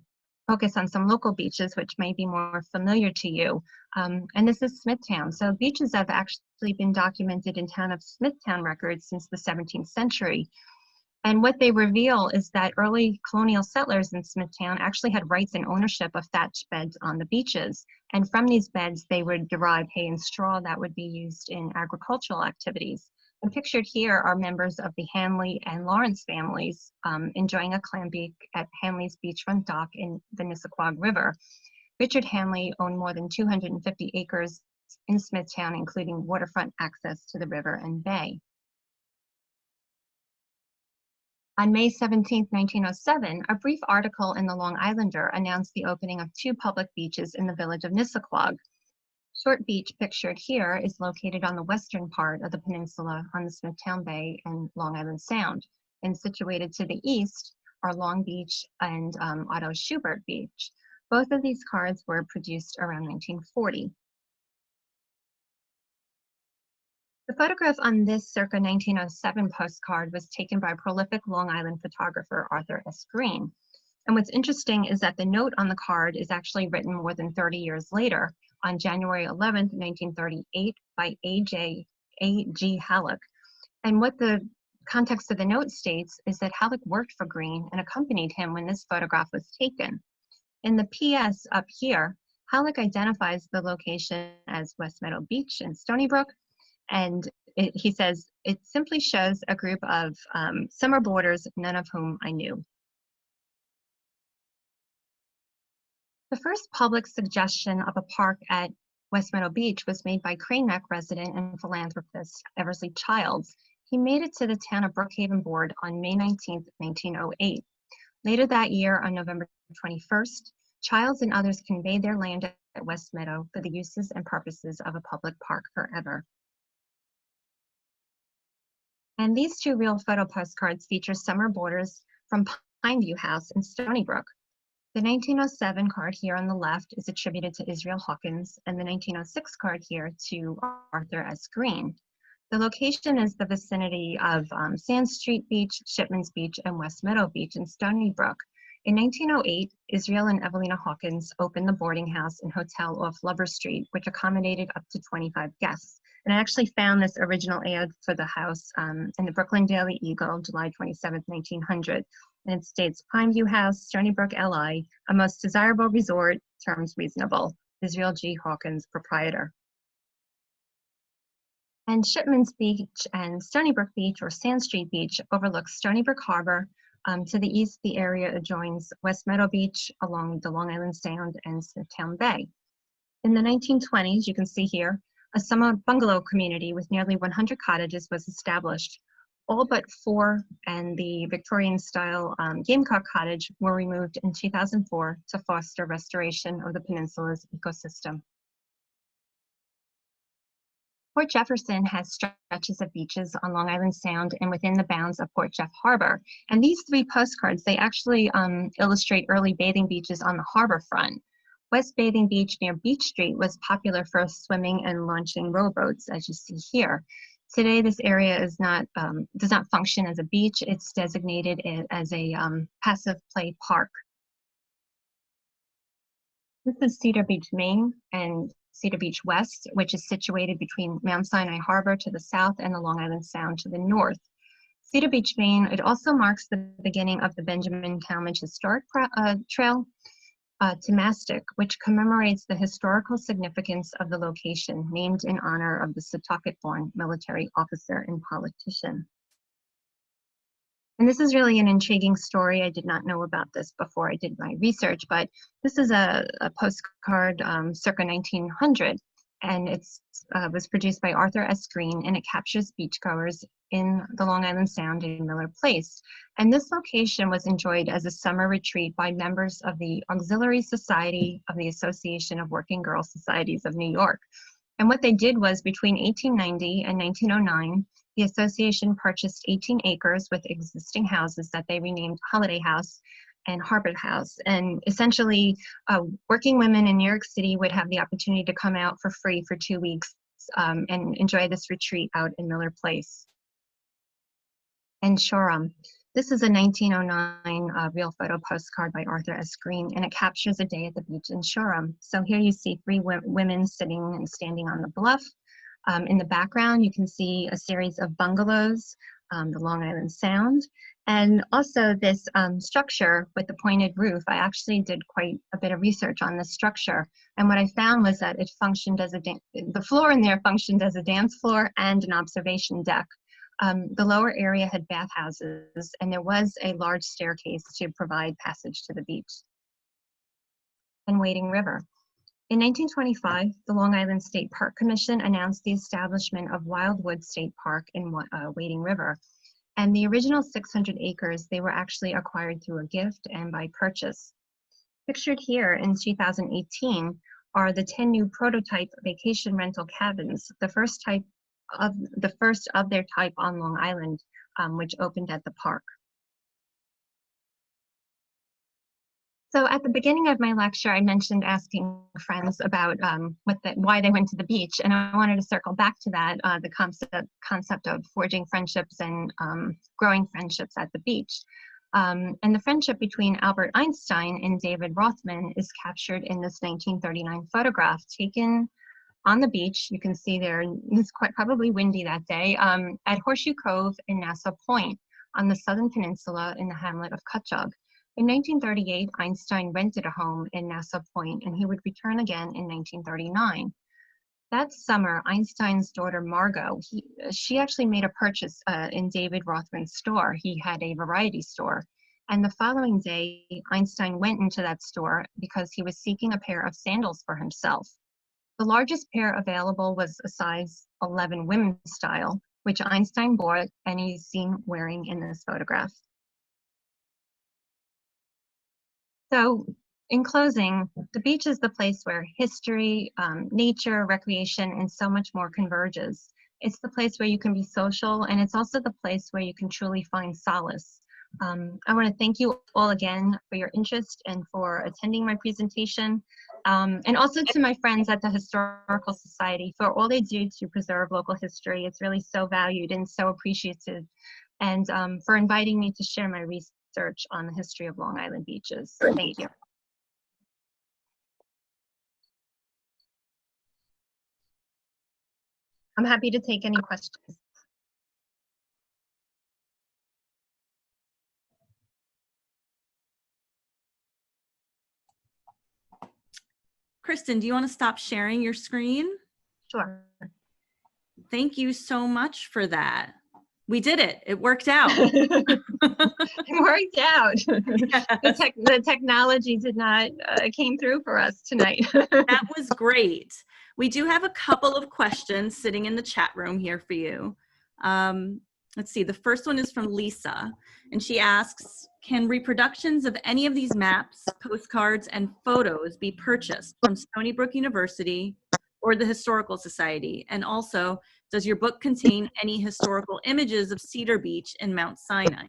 focus on some local beaches, which may be more familiar to you. And this is Smithtown. So beaches have actually been documented in town of Smithtown records since the 17th century. And what they reveal is that early colonial settlers in Smithtown actually had rights and ownership of thatched beds on the beaches. And from these beds, they would derive hay and straw that would be used in agricultural activities. And pictured here are members of the Hanley and Lawrence families enjoying a clam bake at Hanley's beachfront dock in the Nissaquag River. Richard Hanley owned more than 250 acres in Smithtown, including waterfront access to the river and bay. On May 17, 1907, a brief article in the Long Islander announced the opening of 2 public beaches in the village of Nissaquag. Short Beach, pictured here, is located on the western part of the peninsula on the Smithtown Bay and Long Island Sound, and situated to the east are Long Beach and Otto Schubert Beach. Both of these cards were produced around 1940. The photograph on this circa 1907 postcard was taken by prolific Long Island photographer Arthur S. Green. And what's interesting is that the note on the card is actually written more than 30 years later, on January 11th, 1938, by A.G. Halleck. And what the context of the note states is that Halleck worked for Green and accompanied him when this photograph was taken. In the PS up here, Halleck identifies the location as West Meadow Beach in Stony Brook, and he says, it simply shows a group of summer boarders, none of whom I knew. The first public suggestion of a park at West Meadow Beach was made by Crane Neck resident and philanthropist Eversley Childs. He made it to the town of Brookhaven board on May 19, 1908. Later that year, on November 21st, Childs and others conveyed their land at West Meadow for the uses and purposes of a public park forever. And these 2 real photo postcards feature summer boarders from Pineview House in Stony Brook. The 1907 card here on the left is attributed to Israel Hawkins, and the 1906 card here to Arthur S. Green. The location is the vicinity of Sand Street Beach, Shipman's Beach, and West Meadow Beach in Stony Brook. In 1908, Israel and Evelina Hawkins opened the boarding house and hotel off Lover Street, which accommodated up to 25 guests. And I actually found this original ad for the house in the Brooklyn Daily Eagle, July 27, 1900. And it states, Pineview House, Stony Brook, LI, a most desirable resort, terms reasonable. Israel G. Hawkins, proprietor. And Shipman's Beach and Stony Brook Beach, or Sand Street Beach, overlooks Stony Brook Harbor. To the east, the area adjoins West Meadow Beach along the Long Island Sound and Smithtown Bay. In the 1920s, you can see here, a summer bungalow community with nearly 100 cottages was established. All but 4 and the Victorian-style Gamecock Cottage were removed in 2004 to foster restoration of the peninsula's ecosystem. Port Jefferson has stretches of beaches on Long Island Sound and within the bounds of Port Jeff Harbor. And these 3 postcards, they actually illustrate early bathing beaches on the harbor front. West Bathing Beach near Beach Street was popular for swimming and launching rowboats, as you see here. Today, this area is does not function as a beach. It's designated as a passive play park. This is Cedar Beach, Maine, and Cedar Beach West, which is situated between Mount Sinai Harbor to the south and the Long Island Sound to the north. Cedar Beach, Maine, it also marks the beginning of the Benjamin Talmadge Historic Trail to Mastic, which commemorates the historical significance of the location, named in honor of the Setauket-born military officer and politician. And this is really an intriguing story. I did not know about this before I did my research, but this is a postcard circa 1900, and it was produced by Arthur S. Green, and it captures beachgoers in the Long Island Sound in Miller Place. And this location was enjoyed as a summer retreat by members of the Auxiliary Society of the Association of Working Girls Societies of New York. And what they did was, between 1890 and 1909, the association purchased 18 acres with existing houses that they renamed Holiday House and Harbor House. And essentially, working women in New York City would have the opportunity to come out for free for 2 weeks and enjoy this retreat out in Miller Place and Shoreham. This is a 1909 real photo postcard by Arthur S. Green, and it captures a day at the beach in Shoreham. So here you see three women sitting and standing on the bluff. In the background, you can see a series of bungalows, the Long Island Sound, and also this structure with the pointed roof. I actually did quite a bit of research on this structure, and what I found was that it functioned as the floor in there functioned as a dance floor and an observation deck. The lower area had bathhouses, and there was a large staircase to provide passage to the beach. And Wading River. In 1925, the Long Island State Park Commission announced the establishment of Wildwood State Park in Wading River. And the original 600 acres, they were actually acquired through a gift and by purchase. Pictured here in 2018 are the 10 new prototype vacation rental cabins, the first of their type on Long Island, which opened at the park. So at the beginning of my lecture, I mentioned asking friends about why they went to the beach, and I wanted to circle back to that, the concept of forging friendships and growing friendships at the beach. And the friendship between Albert Einstein and David Rothman is captured in this 1939 photograph taken on the beach. You can see there, it's quite probably windy that day, at Horseshoe Cove in Nassau Point on the southern peninsula in the hamlet of Cutchogue. In 1938, Einstein rented a home in Nassau Point, and he would return again in 1939. That summer, Einstein's daughter Margot, she actually made a purchase in David Rothman's store. He had a variety store. And the following day, Einstein went into that store because he was seeking a pair of sandals for himself. The largest pair available was a size 11 women's style, which Einstein bought, and he's seen wearing in this photograph. So in closing, the beach is the place where history, nature, recreation, and so much more converges. It's the place where you can be social, and it's also the place where you can truly find solace. I want to thank you all again for your interest and for attending my presentation, and also to my friends at the Historical Society for all they do to preserve local history. It's really so valued and so appreciated, and for inviting me to share my research on the history of Long Island beaches. Thank you. I'm happy to take any questions. Kristen, do you want to stop sharing your screen? Sure. Thank you so much for that. We did it. It worked out. It worked out. Yes. The technology came through for us tonight. That was great. We do have a couple of questions sitting in the chat room here for you. Let's see. The first one is from Lisa, and she asks, can reproductions of any of these maps, postcards, and photos be purchased from Stony Brook University or the Historical Society? And also, does your book contain any historical images of Cedar Beach and Mount Sinai?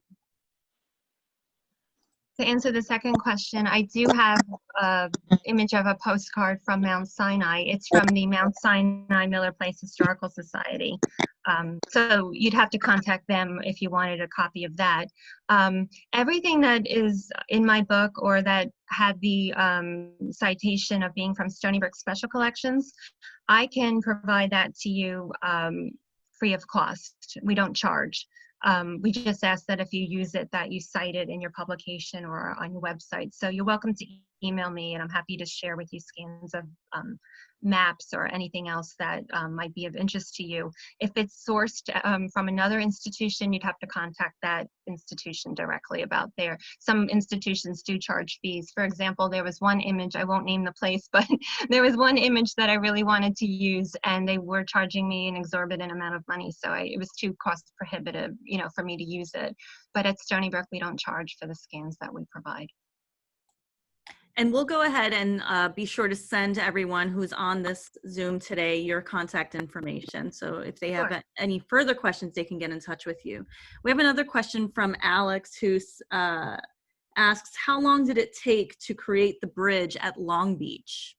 To answer the second question, I do have an image of a postcard from Mount Sinai. It's from the Mount Sinai Miller Place Historical Society. So you'd have to contact them if you wanted a copy of that. Everything that is in my book or that had the citation of being from Stony Brook Special Collections, I can provide that to you free of cost. We don't charge. We just ask that if you use it, that you cite it in your publication or on your website. So you're welcome to email me, and I'm happy to share with you scans of maps or anything else that might be of interest to you. If it's sourced from another institution, you'd have to contact that institution directly about there. Some institutions do charge fees. For example, there was one image, I won't name the place, but there was one image that I really wanted to use, and they were charging me an exorbitant amount of money. So it was too cost prohibitive, for me to use it. But at Stony Brook, we don't charge for the scans that we provide. And we'll go ahead and be sure to send to everyone who's on this Zoom today your contact information. So if they have any further questions, they can get in touch with you. We have another question from Alex who asks, how long did it take to create the bridge at Long Beach?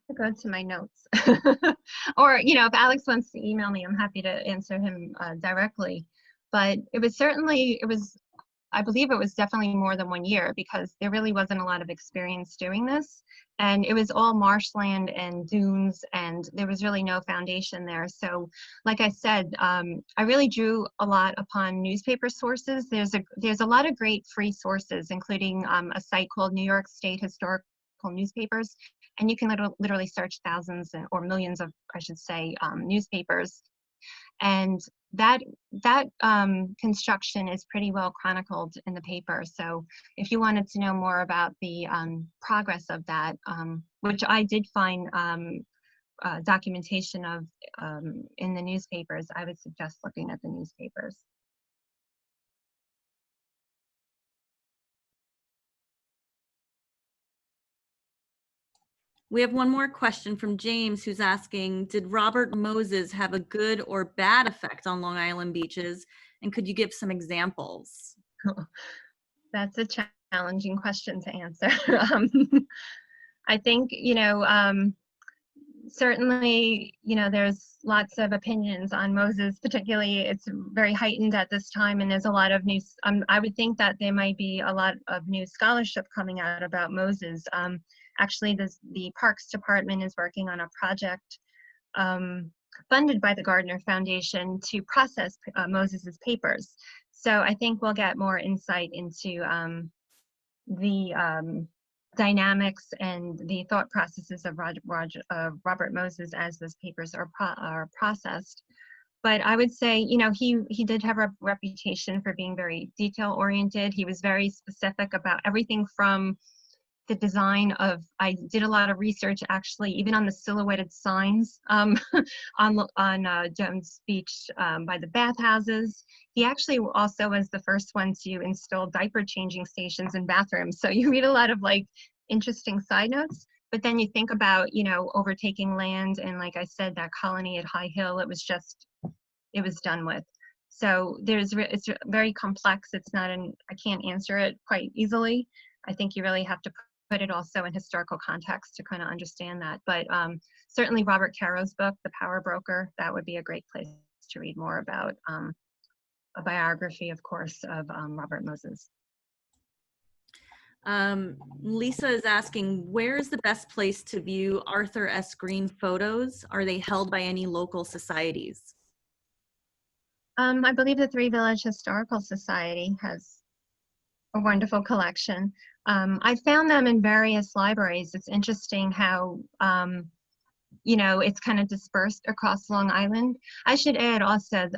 To go to my notes. Or, if Alex wants to email me, I'm happy to answer him directly. But I believe it was definitely more than 1 year, because there really wasn't a lot of experience doing this. And it was all marshland and dunes, and there was really no foundation there. So like I said, I really drew a lot upon newspaper sources. There's a lot of great free sources, including a site called New York State Historical Newspapers. And you can literally search thousands or millions of, I should say, newspapers. And that construction is pretty well chronicled in the paper. So if you wanted to know more about the progress of that, which I did find documentation of in the newspapers, I would suggest looking at the newspapers. We have one more question from James, who's asking, did Robert Moses have a good or bad effect on Long Island beaches? And could you give some examples? That's a challenging question to answer. I think, certainly, there's lots of opinions on Moses, particularly it's very heightened at this time, and there's a lot of new, I would think that there might be a lot of new scholarship coming out about Moses. Actually, the Parks Department is working on a project funded by the Gardner Foundation to process Moses's papers. So I think we'll get more insight into the dynamics and the thought processes of Robert Moses as those papers are processed. But I would say, he did have a reputation for being very detail-oriented. He was very specific about everything from the design of, I did a lot of research actually, even on the silhouetted signs on Jones Beach by the bathhouses. He actually also was the first one to install diaper changing stations in bathrooms. So you read a lot of interesting side notes, but then you think about, overtaking land, and like I said, that colony at High Hill, it was done with. So it's very complex. I can't answer it quite easily. I think you really have to put it also in historical context to kind of understand that. But certainly Robert Caro's book, The Power Broker, that would be a great place to read more about a biography, of course, of Robert Moses. Lisa is asking, where is the best place to view Arthur S. Green photos? Are they held by any local societies? I believe the Three Village Historical Society has a wonderful collection. I found them in various libraries. It's interesting how, it's kind of dispersed across Long Island. I should add also,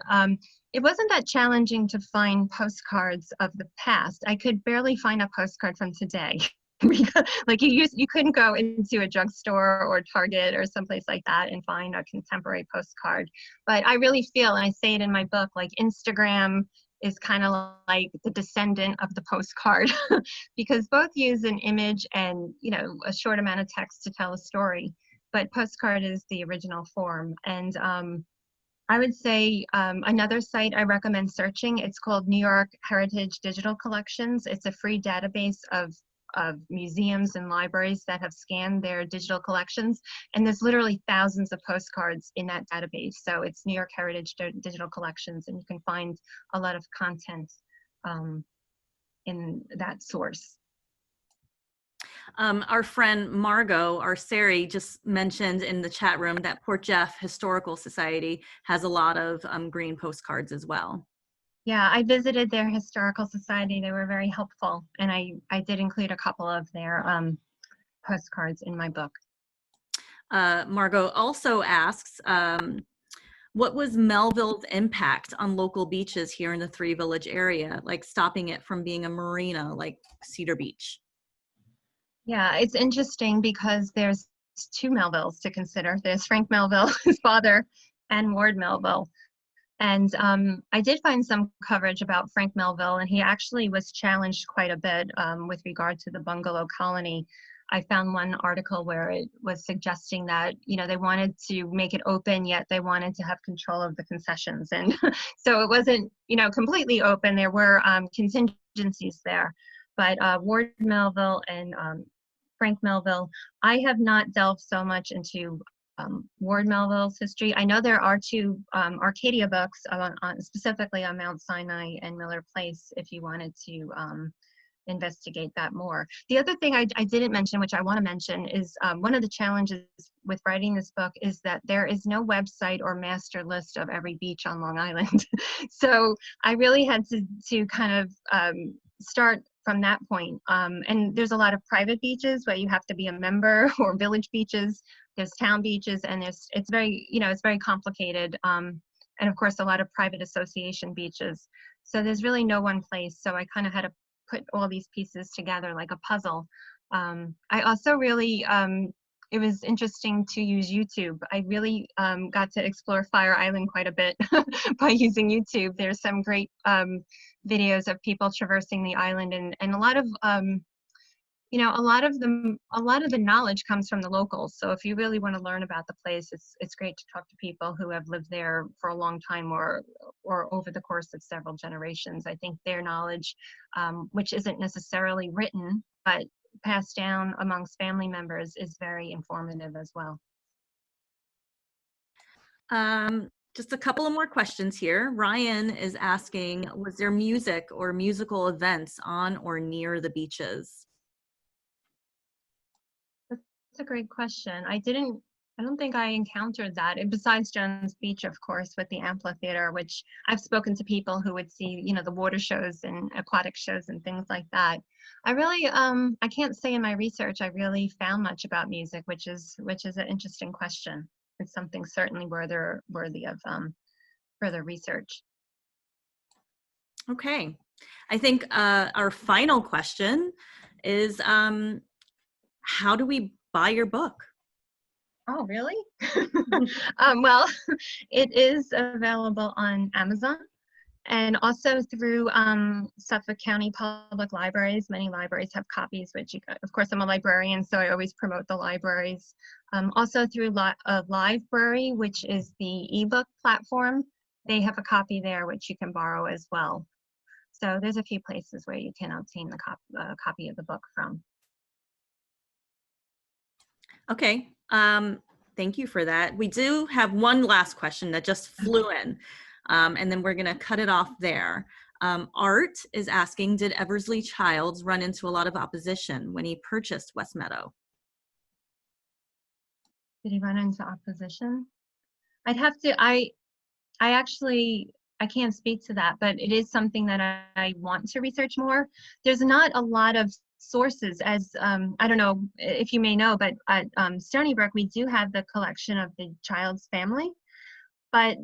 it wasn't that challenging to find postcards of the past. I could barely find a postcard from today. You couldn't go into a drugstore or Target or someplace like that and find a contemporary postcard. But I really feel, and I say it in my book, Instagram is kind of like the descendant of the postcard because both use an image and a short amount of text to tell a story, but postcard is the original form. And I would say another site I recommend searching, it's called New York Heritage Digital Collections. It's a free database of museums and libraries that have scanned their digital collections, and there's literally thousands of postcards in that database. So it's New York Heritage Digital Collections, and you can find a lot of content in that source. Our friend Margot Arceri just mentioned in the chat room that Port Jeff Historical Society has a lot of green postcards as well. Yeah, I visited their historical society. They were very helpful, and I did include a couple of their postcards in my book. Margot also asks, what was Melville's impact on local beaches here in the Three Village area, like stopping it from being a marina like Cedar Beach? Yeah, it's interesting because there's two Melvilles to consider. There's Frank Melville, his father, and Ward Melville. And I did find some coverage about Frank Melville, and he actually was challenged quite a bit with regard to the bungalow colony. I found one article where it was suggesting that, they wanted to make it open, yet they wanted to have control of the concessions. And so it wasn't, completely open. There were contingencies there. But Ward Melville and Frank Melville, I have not delved so much into Ward Melville's history. I know there are two Arcadia books specifically on Mount Sinai and Miller Place if you wanted to investigate that more. The other thing I didn't mention, which I want to mention, is one of the challenges with writing this book is that there is no website or master list of every beach on Long Island. So I really had to kind of start from that point. And there's a lot of private beaches where you have to be a member, or village beaches. There's town beaches, and it's very, it's very complicated. And of course, a lot of private association beaches. So there's really no one place. So I kind of had to put all these pieces together like a puzzle. I also really, it was interesting to use YouTube. I really got to explore Fire Island quite a bit by using YouTube. There's some great videos of people traversing the island, and a lot of a lot of the knowledge comes from the locals. So if you really want to learn about the place, it's great to talk to people who have lived there for a long time or over the course of several generations. I think their knowledge, which isn't necessarily written, but passed down amongst family members, is very informative as well. Just a couple of more questions here. Ryan is asking, was there music or musical events on or near the beaches? That's a great question. I don't think I encountered that. And besides Jones Beach, of course, with the amphitheater, which I've spoken to people who would see, the water shows and aquatic shows and things like that. I really, I can't say in my research I really found much about music, which is an interesting question. It's something certainly worthy of further research. Okay, I think our final question is, how do we buy your book? Oh, really? Well, it is available on Amazon and also through Suffolk County Public Libraries. Many libraries have copies, which of course I'm a librarian, so I always promote the libraries. Also through Library, which is the ebook platform. They have a copy there, which you can borrow as well. So there's a few places where you can obtain the copy of the book from. Okay, thank you for that. We do have one last question that just flew in, and then we're gonna cut it off there. Art is asking, did Eversley Childs run into a lot of opposition when he purchased West Meadow? Did he run into opposition? I'd have to, I can't speak to that, but it is something that I want to research more. There's not a lot of sources, as I don't know if you may know, but at Stony Brook we do have the collection of the Child's family, but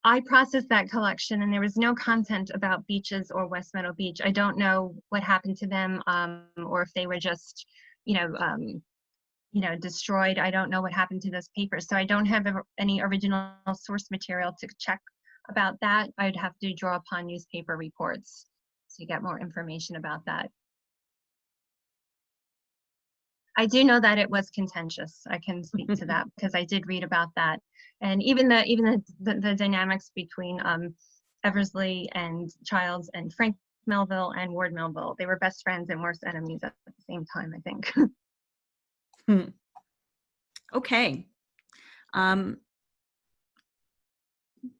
I processed that collection and there was no content about beaches or West Meadow Beach. I don't know what happened to them, or if they were just destroyed. I don't know what happened to those papers, so I don't have any original source material to check about that. I'd have to draw upon newspaper reports to get more information about that. I do know that it was contentious. I can speak to that because I did read about that, and even the dynamics between Eversley and Childs and Frank Melville and Ward Melville. They were best friends and worst enemies at the same time, I think. Okay.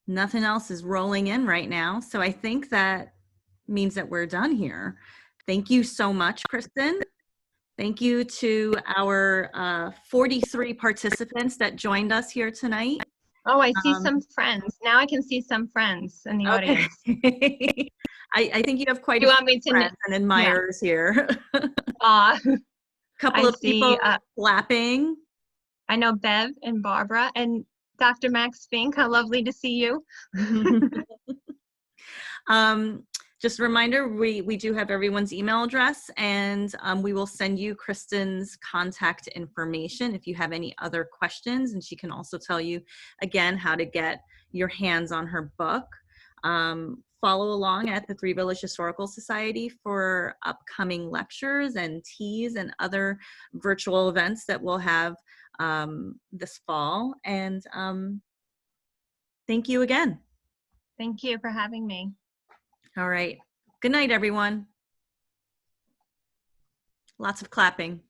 Nothing else is rolling in right now, so I think that means that we're done here. Thank you so much, Kristen. Thank you to our 43 participants that joined us here tonight. Oh, I see some friends. Now I can see some friends in the audience. I think you have quite You a want few me to friends and admirers here. Couple I of see, people clapping. I know Bev and Barbara and Dr. Max Fink. How lovely to see you. Just a reminder, we do have everyone's email address, and we will send you Kristen's contact information if you have any other questions, and she can also tell you again how to get your hands on her book. Follow along at the Three Village Historical Society for upcoming lectures and teas and other virtual events that we'll have this fall. And thank you again. Thank you for having me. All right. Good night, everyone. Lots of clapping.